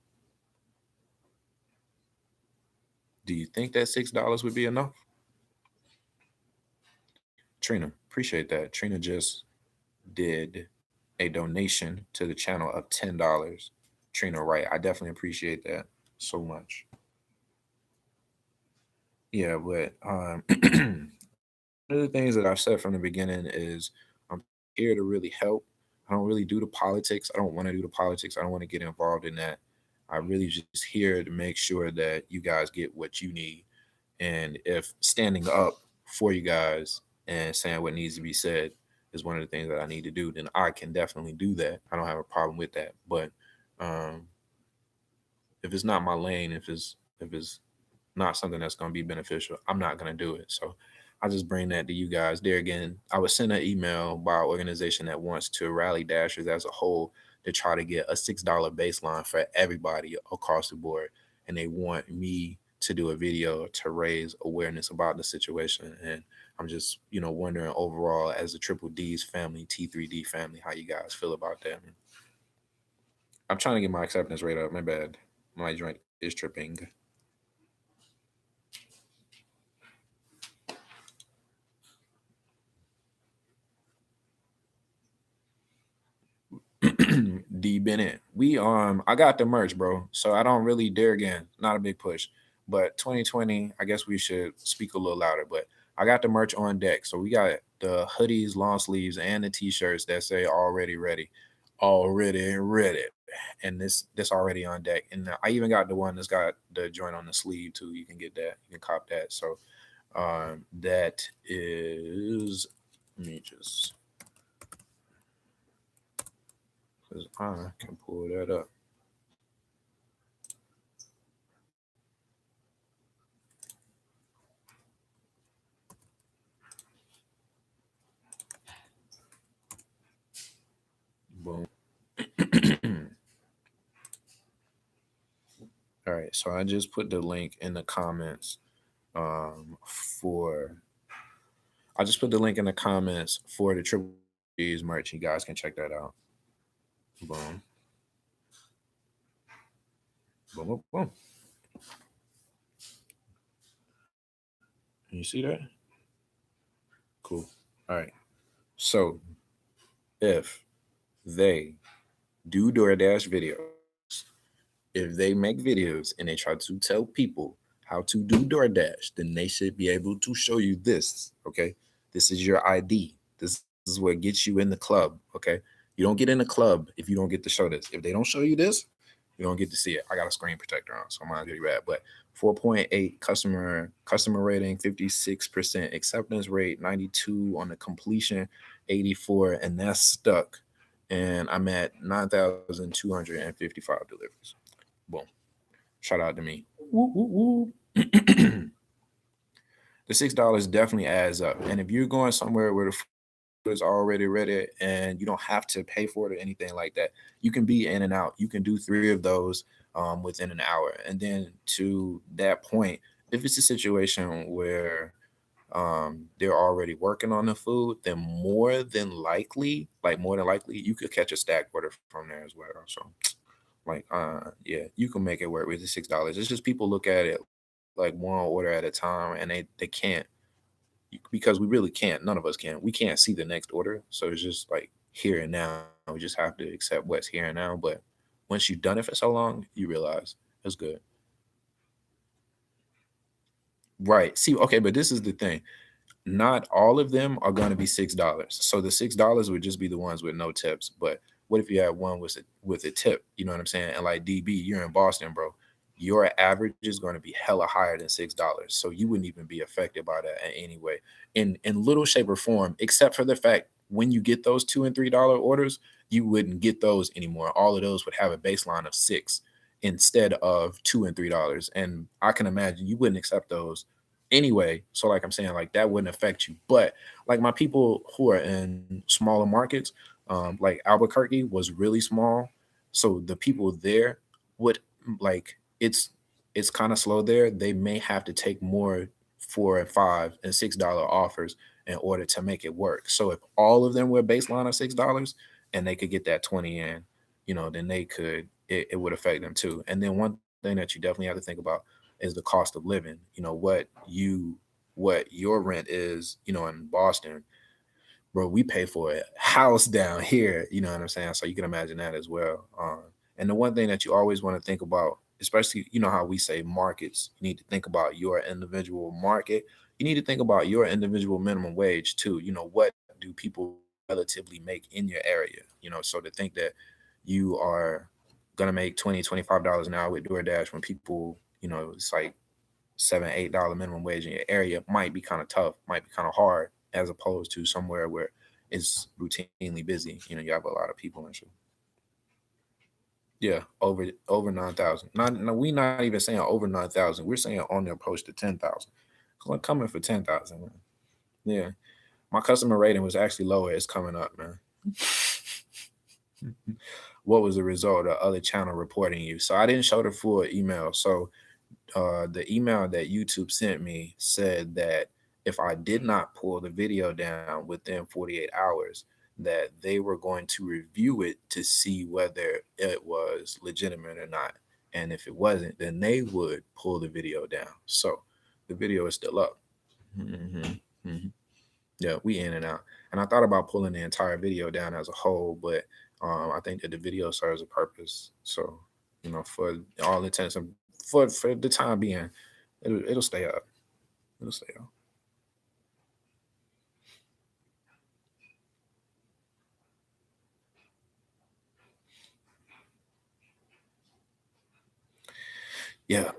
Do you think that $6 would be enough? Trina, appreciate that. Trina just did a donation to the channel of $10. Trina, right? I definitely appreciate that so much. Yeah, but one of the things that I've said from the beginning is I'm here to really help. I don't really do the politics. I don't want to do the politics. I don't want to get involved in that. I really just here to make sure that you guys get what you need. And if standing up for you guys and saying what needs to be said is one of the things that I need to do, then I can definitely do that. I don't have a problem with that. But um, if it's not my lane, if it's not something that's going to be beneficial, I'm not going to do it. So I just bring that to you guys. There again, I was sent an email by an organization that wants to rally dashers as a whole to try to get a $6 baseline for everybody across the board, and they want me to do a video to raise awareness about the situation. And I'm just wondering overall, as a Triple D's family, T3D family, how you guys feel about that. I'm trying to get my acceptance rate up. My bad. My joint is tripping. D Bennett. I got the merch, bro. So I don't really dare again. Not a big push. But 2020, I guess we should speak a little louder. But I got the merch on deck. So we got the hoodies, long sleeves, and the t-shirts that say already ready. Already ready. And this already on deck. And I even got the one that's got the joint on the sleeve too. You can get that. You can cop that. So that is, let me just, because I can pull that up. Boom. All right, so I just put the link in the comments um, for. I just put the link in the comments for the Triple D's merch. You guys can check that out. Boom, boom, boom, boom. Can you see that? Cool. All right. So if they do DoorDash videos, if they make videos and they try to tell people how to do DoorDash, then they should be able to show you this. Okay. This is your ID. This is what gets you in the club. Okay. You don't get in the club if you don't get to show this. If they don't show you this, you don't get to see it. I got a screen protector on, so I'm not really bad. But 4.8 customer rating, 56% acceptance rate, 92 on the completion, 84, and that's stuck. And I'm at 9,255 deliveries. Boom. Shout out to me. Woo, woo, woo. The $6 definitely adds up. And if you're going somewhere where the food is already ready and you don't have to pay for it or anything like that, you can be in and out. You can do 3 of those within an hour. And then to that point, if it's a situation where they're already working on the food, then more than likely, you could catch a stack order from there as well. So yeah, you can make it work with the $6. It's just people look at it like one order at a time, and they can't, because we really can't. None of us can. We can't see the next order, so it's just like here and now. We just have to accept what's here and now. But once you've done it for so long, you realize it's good. Right. See, okay, but this is the thing. Not all of them are going to be $6. So the $6 would just be the ones with no tips. But what if you had one with a tip? You know what I'm saying? And like DB, you're in Boston, bro. Your average is going to be hella higher than $6. So you wouldn't even be affected by that in any way, in little shape or form, except for the fact when you get those $2 and $3 orders, you wouldn't get those anymore. All of those would have a baseline of 6. instead of $2 and $3. And I can imagine you wouldn't accept those anyway. So like I'm saying, like that wouldn't affect you. But like my people who are in smaller markets, like Albuquerque was really small. So the people there would like it's kind of slow there. They may have to take more $4 and $5 and $6 offers in order to make it work. So if all of them were baseline of $6 and they could get that 20 in, then they could it would affect them too. And then one thing that you definitely have to think about is the cost of living. What your rent is, in Boston, bro, we pay for a house down here. You know what I'm saying? So you can imagine that as well. And the one thing that you always want to think about, especially how we say markets, you need to think about your individual market. You need to think about your individual minimum wage too. What do people relatively make in your area? So to think that you are gonna make $20, $25 an hour with DoorDash when people, it's like $7, $8 minimum wage in your area might be kind of tough, might be kind of hard, as opposed to somewhere where it's routinely busy. You have a lot of people and shit. Yeah, over 9,000. Not no, we not even saying over 9,000. We're saying on the approach to 10,000. Cause I'm coming for 10,000, man. Yeah, my customer rating was actually lower. It's coming up, man. What was the result of other channel reporting you? So I didn't show the full email. So the email that YouTube sent me said that if I did not pull the video down within 48 hours, that they were going to review it to see whether it was legitimate or not. And if it wasn't, then they would pull the video down. So the video is still up. Mm-hmm. Yeah, we in and out. And I thought about pulling the entire video down as a whole, but I think that the video serves a purpose. So, for all intents and for the time being, it'll stay up. It'll stay up. Yeah,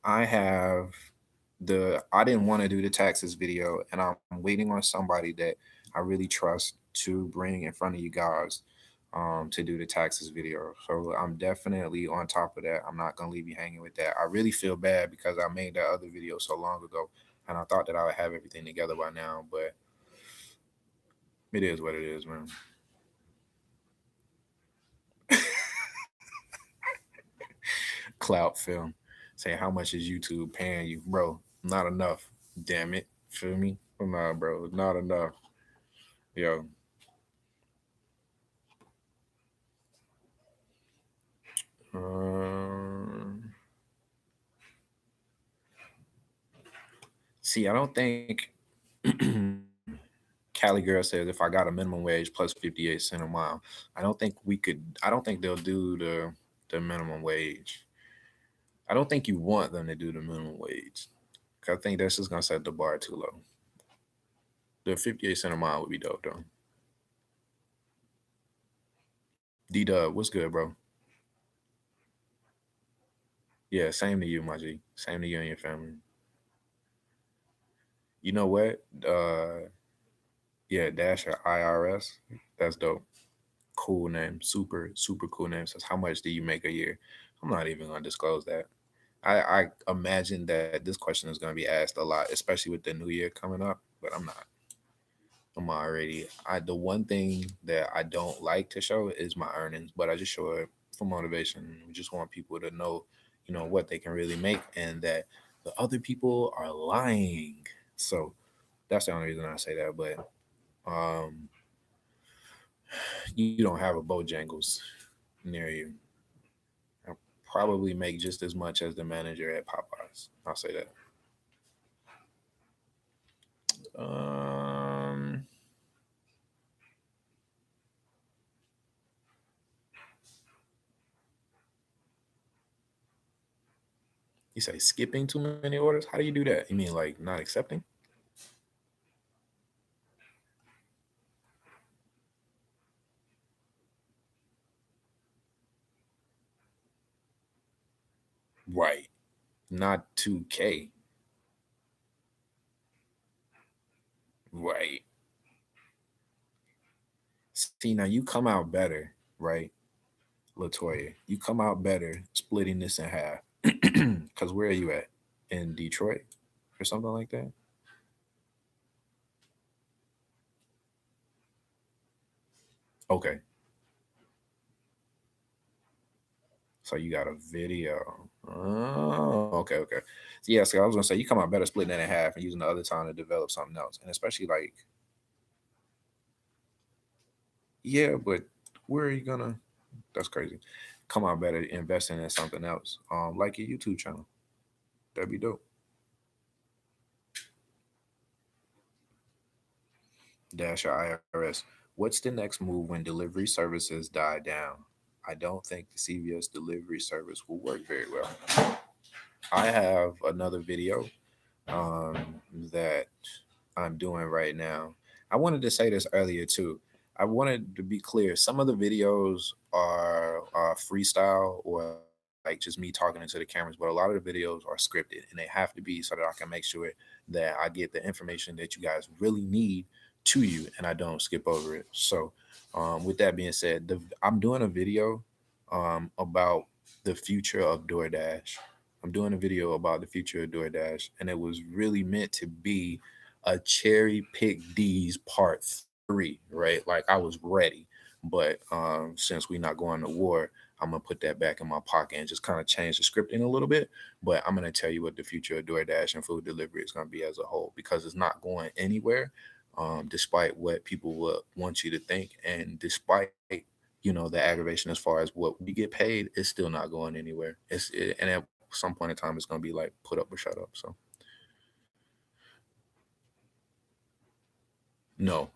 I have I didn't want to do the taxes video, and I'm waiting on somebody that I really trust to bring in front of you guys to do the taxes video. So I'm definitely on top of that. I'm not gonna leave you hanging with that. I really feel bad because I made that other video so long ago, and I thought that I would have everything together by now, but it is what it is, man. Clout film. Say how much is YouTube paying you, bro? Not enough. Damn it. Feel me? Nah, bro. Not enough. Yo. Um, See, I don't think Cali Girl says if I got a minimum wage plus 58 cents a mile, I don't think we could. I don't think they'll do the minimum wage. I don't think you want them to do the minimum wage. 'Cause I think that's just gonna set the bar too low. The 58 cents a mile would be dope though. D Dub, what's good, bro? Yeah, same to you, my G. Same to you and your family. You know what? Yeah, Dasher IRS. That's dope. Cool name. Super, super cool name. Says how much do you make a year? I'm not even gonna disclose that. I imagine that this question is gonna be asked a lot, especially with the new year coming up, but I'm not. I'm already the one thing that I don't like to show is my earnings, but I just show it for motivation. We just want people to know, what they can really make and that the other people are lying. So that's the only reason I say that. But um you don't have a Bojangles near you. I probably make just as much as the manager at Popeyes. I'll say that. Um you say skipping too many orders? How do you do that? You mean like not accepting? Right. Not 2K. Right. See, now you come out better, right? Latoya, you come out better splitting this in half. Cause where are you at? In Detroit or something like that? Okay. So you got a video. Oh, okay. So yeah, so I was gonna say you come out better splitting it in half and using the other time to develop something else. And especially like, yeah, but where are you gonna that's crazy. Come out better investing in something else. Like your YouTube channel. That'd be dope. Dash or IRS. What's the next move when delivery services die down? I don't think the CVS delivery service will work very well. I have another video um, that I'm doing right now. I wanted to say this earlier too. I wanted to be clear. Some of the videos are freestyle or like just me talking into the cameras, but a lot of the videos are scripted and they have to be so that I can make sure that I get the information that you guys really need to you and I don't skip over it. So, with that being said, I'm doing a video about the future of DoorDash. I'm doing a video about the future of DoorDash, and it was really meant to be a cherry pick D's part 3, right? Like I was ready, but since we not going to war, I'm gonna put that back in my pocket and just kind of change the scripting a little bit. But I'm gonna tell you what the future of DoorDash and food delivery is gonna be as a whole because it's not going anywhere, despite what people would want you to think, and despite the aggravation as far as what we get paid, it's still not going anywhere. And at some point in time, it's gonna be like put up or shut up. So no,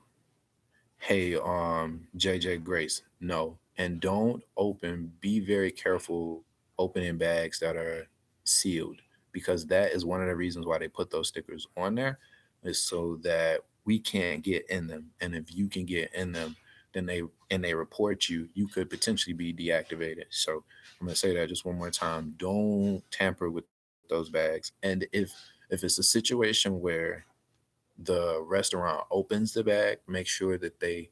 hey, JJ Grace, no, and don't open. Be very careful opening bags that are sealed because that is one of the reasons why they put those stickers on there, is so that we can't get in them. And if you can get in them, then they report you, you could potentially be deactivated. So I'm gonna say that just one more time. Don't tamper with those bags. And if it's a situation where the restaurant opens the bag, make sure that they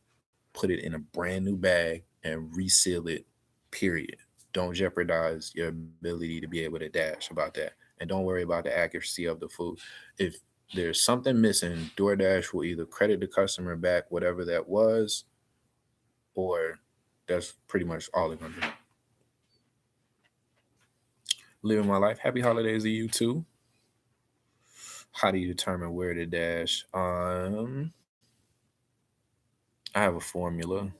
put it in a brand new bag and reseal it, period. Don't jeopardize your ability to be able to dash about that. And don't worry about the accuracy of the food. If there's something missing, DoorDash will either credit the customer back whatever that was, or that's pretty much all they're gonna do. Living my life. Happy holidays to you too. How do you determine where to dash? I have a formula.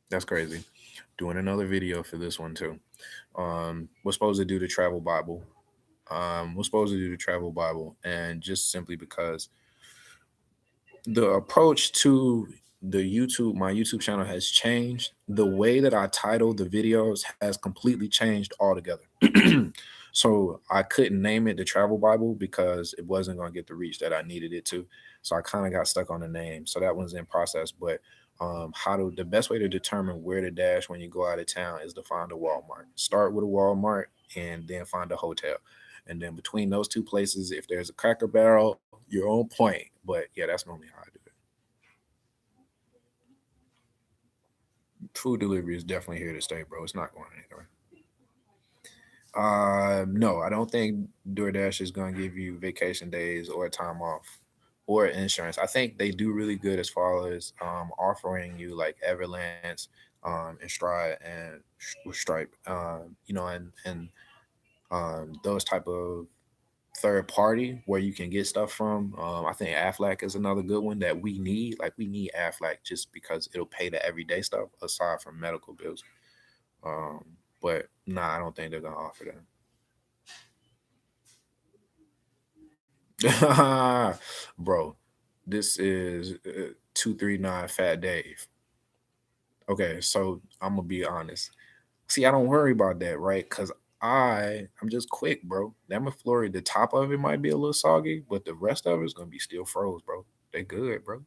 That's crazy. Doing another video for this one too. We're supposed to do the travel Bible. We're supposed to do the travel Bible, and just simply because the approach to my YouTube channel has changed. The way that I title the videos has completely changed altogether. So I couldn't name it the Travel Bible because it wasn't going to get the reach that I needed it to. So I kind of got stuck on the name. So that one's in process. But the best way to determine where to dash when you go out of town is to find a Walmart. Start with a Walmart and then find a hotel. And then between those two places, if there's a Cracker Barrel, you're on point. But yeah, that's normally how I do it. Food delivery is definitely here to stay, bro. It's not going anywhere. No, I don't think DoorDash is going to give you vacation days or time off or insurance. I think they do really good as far as offering you like Everlance, and Stride and Stripe, and those type of third party where you can get stuff from. I think Aflac is another good one that we need. Like we need Aflac just because it'll pay the everyday stuff aside from medical bills. Um, but nah, I don't think they're gonna offer that. Bro, this is 239 Fat Dave. Okay, so I'm gonna be honest. See, I don't worry about that, right? Cause I'm just quick, bro. That McFlurry, the top of it might be a little soggy, but the rest of it's gonna be still froze, bro. They good, bro.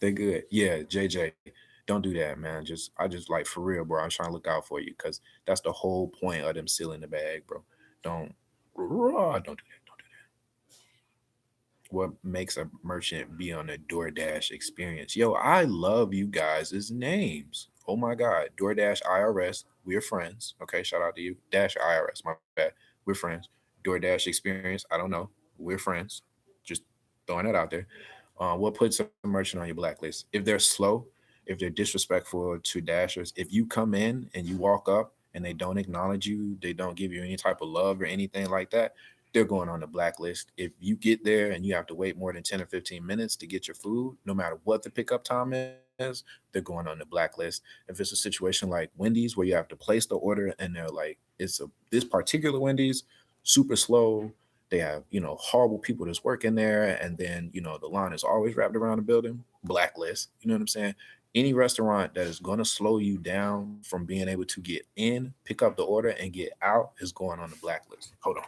They good. Yeah, JJ, don't do that, man. I just like for real, bro. I'm trying to look out for you because that's the whole point of them sealing the bag, bro. Don't do that. Don't do what makes a merchant be on a DoorDash experience? Yo, I love you guys' names. Oh my God. DoorDash IRS, we're friends. Okay, shout out to you. Dash IRS, my bad. We're friends. DoorDash experience, I don't know. We're friends. Just throwing that out there. What puts a merchant on your blacklist? If they're slow, if they're disrespectful to dashers, if you come in and you walk up and they don't acknowledge you, they don't give you any type of love or anything like that, they're going on the blacklist. If you get there and you have to wait more than 10 or 15 minutes to get your food, no matter what the pickup time is, they're going on the blacklist. If it's a situation like Wendy's where you have to place the order and they're like, this particular Wendy's super slow. They have, horrible people that's working there, and then, the line is always wrapped around the building. Blacklist. You know what I'm saying? Any restaurant that is going to slow you down from being able to get in, pick up the order, and get out is going on the blacklist. Hold on.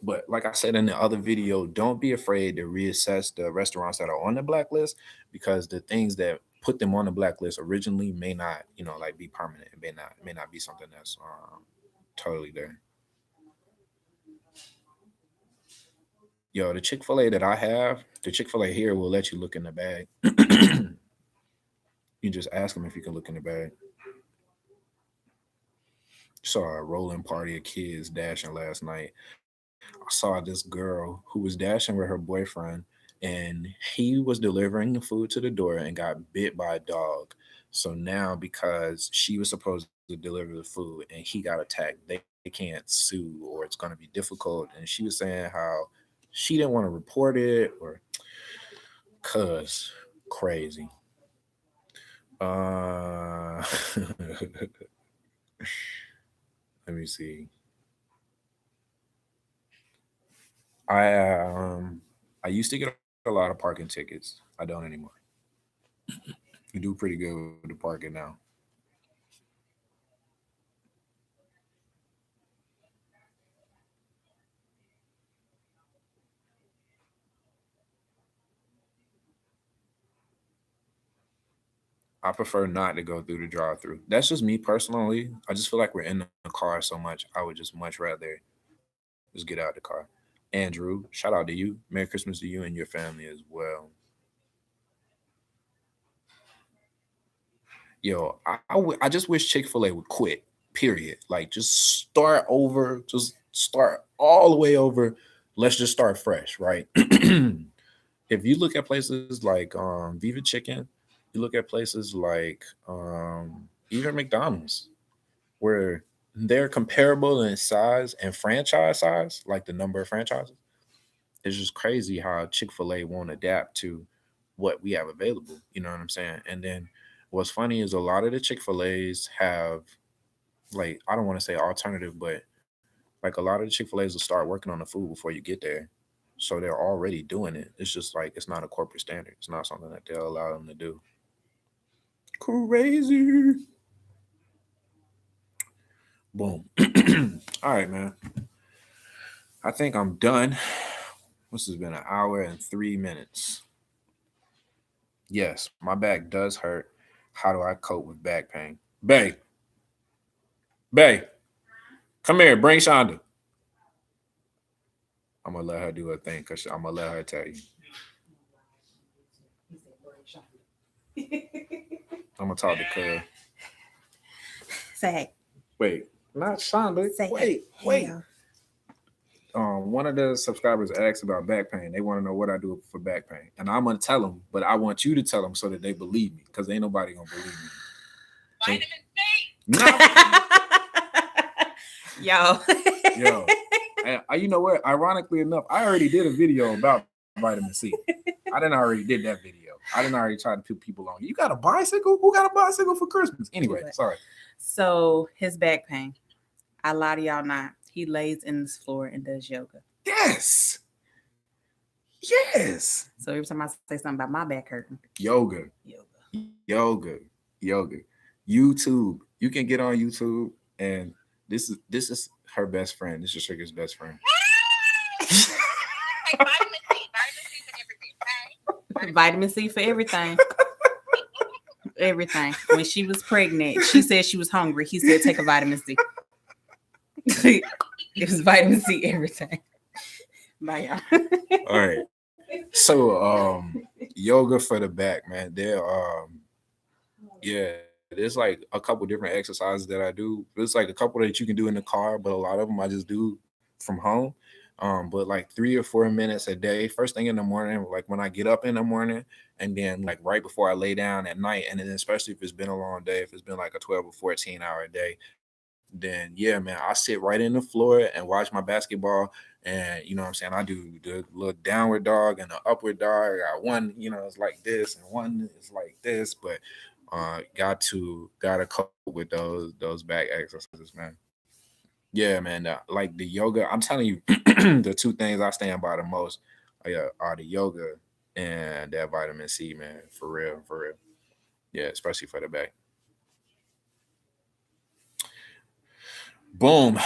But like I said in the other video, don't be afraid to reassess the restaurants that are on the blacklist, because the things that put them on the blacklist originally may not, like be permanent. It may not be something that's totally there. Yo, the Chick-fil-A that I have, the Chick-fil-A here will let you look in the bag. You just ask them if you can look in the bag. Saw a rolling party of kids dashing last night. I saw this girl who was dashing with her boyfriend, and he was delivering the food to the door and got bit by a dog. So now, because she was supposed to deliver the food and he got attacked, they can't sue, or it's going to be difficult. And she was saying how she didn't want to report it, or cuz crazy. Uh, let me see. I I used to get a lot of parking tickets. I don't anymore. You do pretty good with the parking now. I prefer not to go through the drive-through. That's just me personally. I just feel like we're in the car so much. I would just much rather just get out the car. Andrew, shout out to you. Merry Christmas to you and your family as well. Yo, I just wish Chick-fil-A would quit. Period. Like, just start over. Just start all the way over. Let's just start fresh, right? If you look at places like Viva Chicken, you look at places like even McDonald's, where they're comparable in size and franchise size, like the number of franchises. It's just crazy how Chick-fil-A won't adapt to what we have available. You know what I'm saying? And then what's funny is a lot of the Chick-fil-A's have, like, I don't want to say alternative, but like a lot of the Chick-fil-A's will start working on the food before you get there. So they're already doing it. It's just like it's not a corporate standard. It's not something that they'll allow them to do. Crazy. Boom. All right, man. I think I'm done. This has been an hour and 3 minutes. Yes, my back does hurt. How do I cope with back pain? Bay, Bay, come here. Bring Shonda. I'm gonna let her do her thing because I'm gonna let her tell you. I'm gonna talk to Cuz. Say hey. Wait, not Shonda. Say Wait, hey. wait. Y'all. One of the subscribers asked about back pain. They want to know what I do for back pain, and I'm gonna tell them, but I want you to tell them so that they believe me, because ain't nobody gonna believe me. Vitamin C. Yo. Yo, you know what? Ironically enough, I already did a video about vitamin C. I didn't already did that video. I didn't already try to put people on. You got a bicycle? Who got a bicycle for Christmas? Anyway, sorry. So his back pain. I lie to y'all not. He lays in this floor and does yoga. Yes. Yes. So every time I say something about my back hurting, Yoga. YouTube. You can get on YouTube, and this is her best friend. This is Sugar's best friend. Vitamin C for everything. vitamin C for everything. Everything. When she was pregnant, she said she was hungry. He said take a vitamin C. It was vitamin C everything. Bye y'all. All right. So yoga for the back, man. Yeah, there's like a couple different exercises that I do. There's like a couple that you can do in the car, but a lot of them I just do from home. But like 3 or 4 minutes a day, first thing in the morning, like when I get up in the morning, and then like right before I lay down at night, and then especially if it's been a long day, if it's been like a 12 or 14 hour day, then yeah, man, I sit right in the floor and watch my basketball. And you know what I'm saying? I do the little downward dog and the upward dog. I got one, it's like this, and one is like this, but gotta cope with those back exercises, man. Yeah, man. Like the yoga, I'm telling you, the two things I stand by the most are the yoga and that vitamin C, man. For real, for real. Yeah, especially for the back. Boom.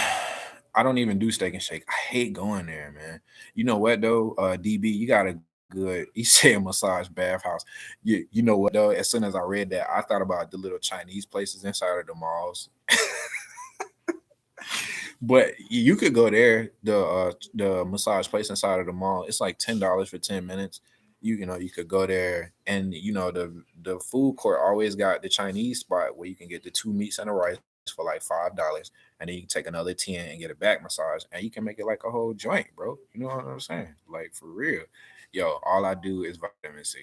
I don't even do Steak and Shake. I hate going there, man. You know what though? DB, you got a good. He said massage bathhouse. You know what though? As soon as I read that, I thought about the little Chinese places inside of the malls. But you could go there, the massage place inside of the mall. It's like $10 for 10 minutes. You could go there, and the food court always got the Chinese spot where you can get the two meats and the rice for like $5, and then you can take another 10 and get a back massage, and you can make it like a whole joint, bro. You know what I'm saying? Like for real, yo. All I do is vitamin C.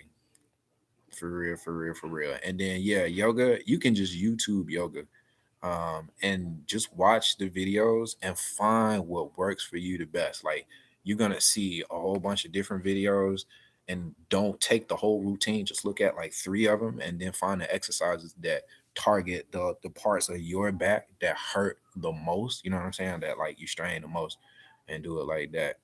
For real, for real, for real. And then yeah, yoga. You can just YouTube yoga, and just watch the videos and find what works for you the best. Like you're gonna see a whole bunch of different videos, and don't take the whole routine. Just look at like three of them, and then find the exercises that target the parts of your back that hurt the most. You know what I'm saying? That like you strain the most, and do it like that.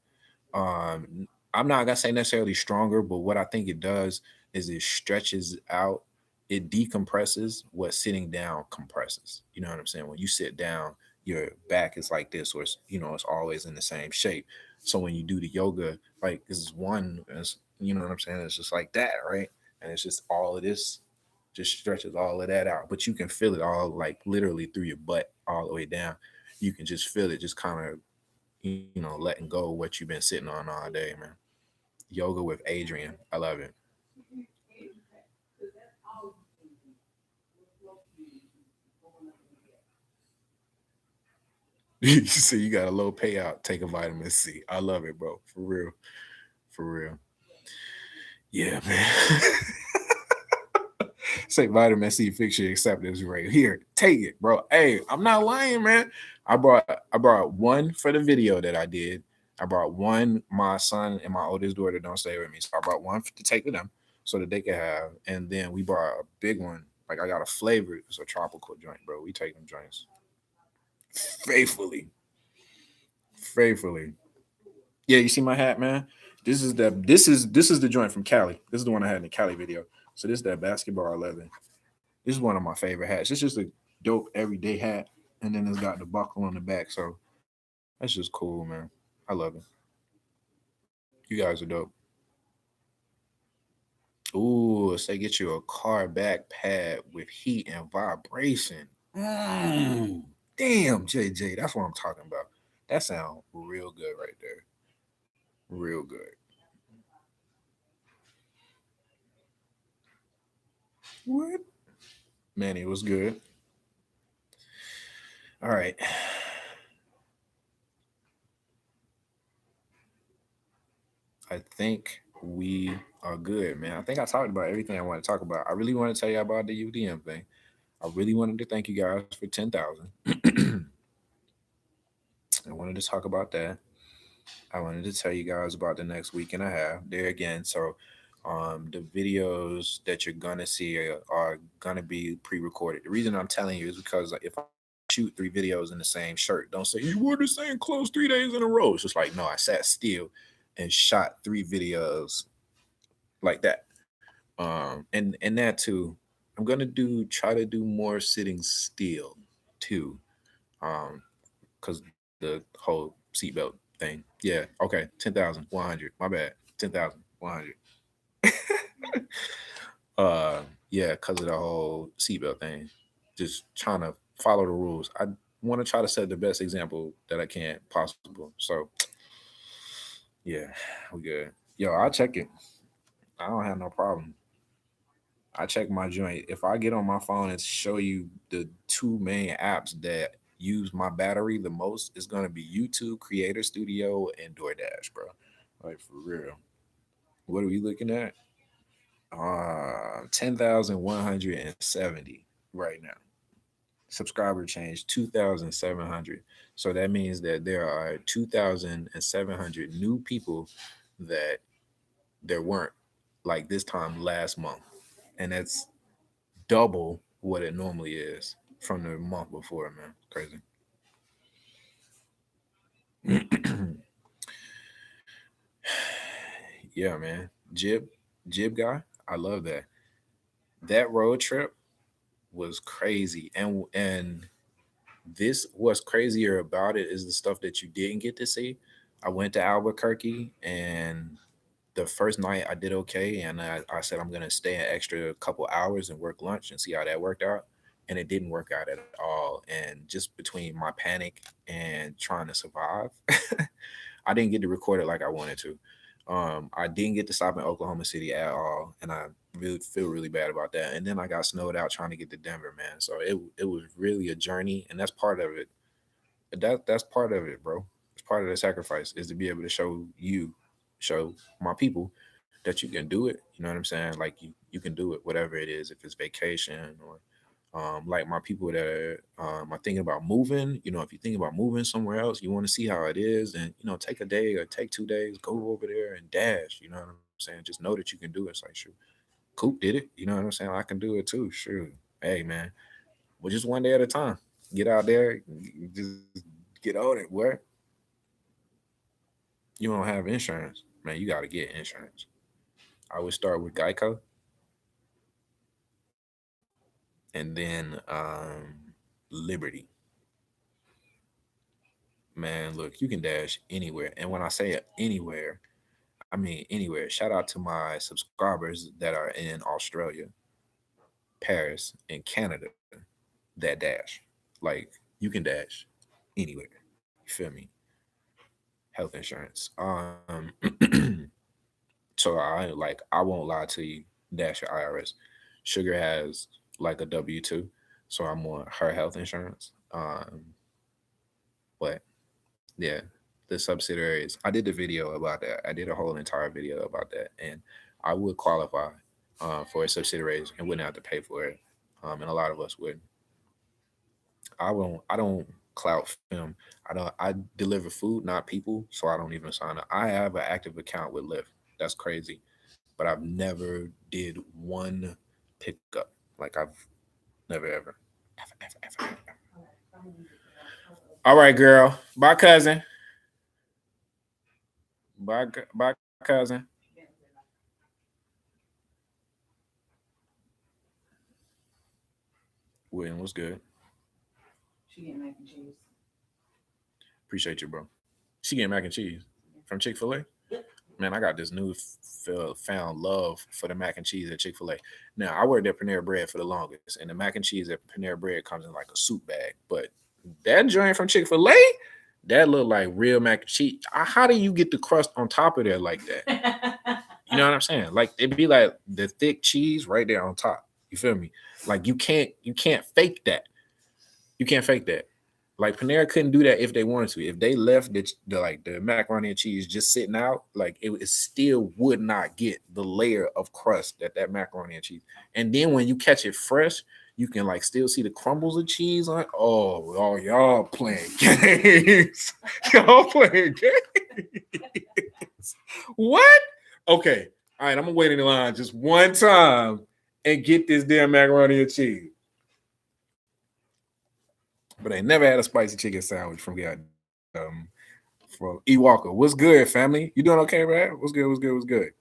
I'm not gonna say necessarily stronger, but what I think it does is it stretches out, it decompresses what sitting down compresses. You know what I'm saying? When you sit down, your back is like this, or it's always in the same shape. So when you do the yoga, like this is one, you know what I'm saying? It's just like that, right? And it's just all of this just stretches all of that out, but you can feel it all like literally through your butt all the way down. You can just feel it, just kind of letting go of what you've been sitting on all day, man. Yoga with Adrian. I love it. You see, you got a low payout. Take a vitamin C. I love it, bro. For real. For real. Yeah, man. Say vitamin C fix your acceptance rate. Here, take it, bro. Hey, I'm not lying, man. I brought one for the video that I did. I brought one. My son and my oldest daughter don't stay with me, so I brought one to take to them so that they can have. And then we brought a big one. Like I got a flavor. It's a tropical joint, bro. We take them joints faithfully, faithfully. Yeah, you see my hat, man. This is the joint from Cali. This is the one I had in the Cali video. So this is that basketball 11. This is one of my favorite hats. It's just a dope everyday hat, and then it's got the buckle on the back. So that's just cool, man. I love it. You guys are dope. Ooh, say get you a car back pad with heat and vibration. Mm. Damn, JJ, that's what I'm talking about. That sounds real good right there. Real good. What? Manny, it was good. All right. I think we are good, man. I think I talked about everything I want to talk about. I really want to tell you about the UDM thing. I really wanted to thank you guys for 10,000. I wanted to talk about that. I wanted to tell you guys about the next week and a half there again. So, the videos that you're gonna see are gonna be pre-recorded. The reason I'm telling you is because if I shoot 3 videos in the same shirt, don't say you wore the same clothes 3 days in a row. It's just like no, I sat still and shot 3 videos like that. And that too, I'm gonna try to do more sitting still too. Because the whole seatbelt thing. Yeah, okay, 10,100. My bad, 10,100. uh, Yeah, because of the whole seatbelt thing. Just trying to follow the rules. I want to try to set the best example that I can possible. So yeah, we good. Yo, I'll check it. I don't have no problem. I check my joint. If I get on my phone and show you the two main apps that use my battery the most, it's gonna be YouTube, Creator Studio, and DoorDash, bro. Like for real. What are we looking at? 10,170 right now. Subscriber change 2,700. So that means that there are 2,700 new people that there weren't like this time last month. And that's double what it normally is from the month before, man. Crazy. Yeah, man. Jib guy, I love that. That road trip was crazy. And this what's crazier about it is the stuff that you didn't get to see. I went to Albuquerque and the first night I did okay, and I said I'm gonna stay an extra couple hours and work lunch and see how that worked out. And it didn't work out at all. And just between my panic and trying to survive, I didn't get to record it like I wanted to. I didn't get to stop in Oklahoma City at all, and I really feel really bad about that. And then I got snowed out trying to get to Denver, man. So it was really a journey, and that's part of it. That's part of it, bro. It's part of the sacrifice is to be able to show my people that you can do it. You know what I'm saying? Like you can do it, whatever it is. If it's vacation or like my people that are thinking about moving. You know, if you think about moving somewhere else, you want to see how it is, and take a day or take 2 days, go over there and dash. You know what I'm saying? Just know that you can do it. It's like, shoot, Koup did it. You know what I'm saying? I can do it too. Sure. Hey, man. Well, just one day at a time. Get out there, just get on it. What? You don't have insurance, man. You got to get insurance. I would start with Geico, and then Liberty. Man, look, you can dash anywhere. And when I say anywhere, I mean anywhere. Shout out to my subscribers that are in Australia, Paris, and Canada that dash. Like, you can dash anywhere. You feel me? Health insurance. So I won't lie to you, dash your IRS. Sugar has like a W-2, so I'm on her health insurance. But yeah, the subsidiaries. I did the video about that. I did a whole entire video about that, and I would qualify for a subsidiaries and wouldn't have to pay for it. And a lot of us would. I won't. I don't clout film. I don't. I deliver food, not people, so I don't even sign up. I have an active account with Lyft. That's crazy, but I've never did one pickup. Like I've never ever. All right, girl. Bye, cousin. Bye, cousin. William, what's good? She getting mac and cheese. Appreciate you, bro. She getting mac and cheese from Chick-fil-A. Man, I got this found love for the mac and cheese at Chick-fil-A. Now, I worked at Panera Bread for the longest, and the mac and cheese at Panera Bread comes in like a soup bag. But that joint from Chick-fil-A, that look like real mac and cheese. How do you get the crust on top of there like that? You know what I'm saying? Like it'd be like the thick cheese right there on top. You feel me? Like you can't fake that. You can't fake that. Like Panera couldn't do that if they wanted to. If they left the macaroni and cheese just sitting out, like it still would not get the layer of crust that macaroni and cheese. And then when you catch it fresh, you can like still see the crumbles of cheese on it. Oh, y'all playing games. Y'all playing games. What? Okay. All right, I'm gonna wait in the line just one time and get this damn macaroni and cheese. But I never had a spicy chicken sandwich from E Walker. What's good, family? You doing okay, man? What's good? What's good? What's good?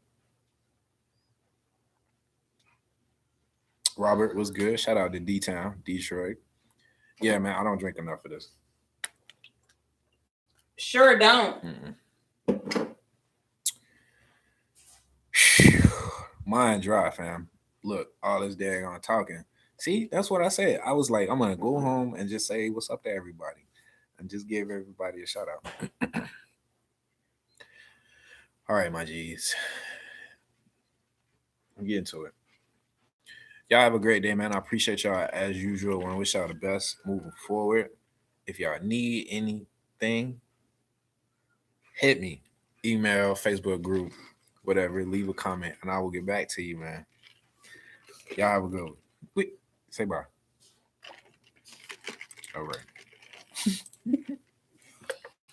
Robert, what's good? Shout out to D Town, Detroit. Yeah, man, I don't drink enough of this. Sure don't. Mine dry, fam. Look, all this daggone talking. See, that's what I said. I was like, I'm gonna go home and just say what's up to everybody, and just give everybody a shout out. All right, my G's, I'm getting to it. Y'all have a great day, man. I appreciate y'all as usual. I wish y'all the best moving forward. If y'all need anything, hit me. Email, Facebook group, whatever. Leave a comment, and I will get back to you, man. Y'all have a good one. Wait, say bye. All right.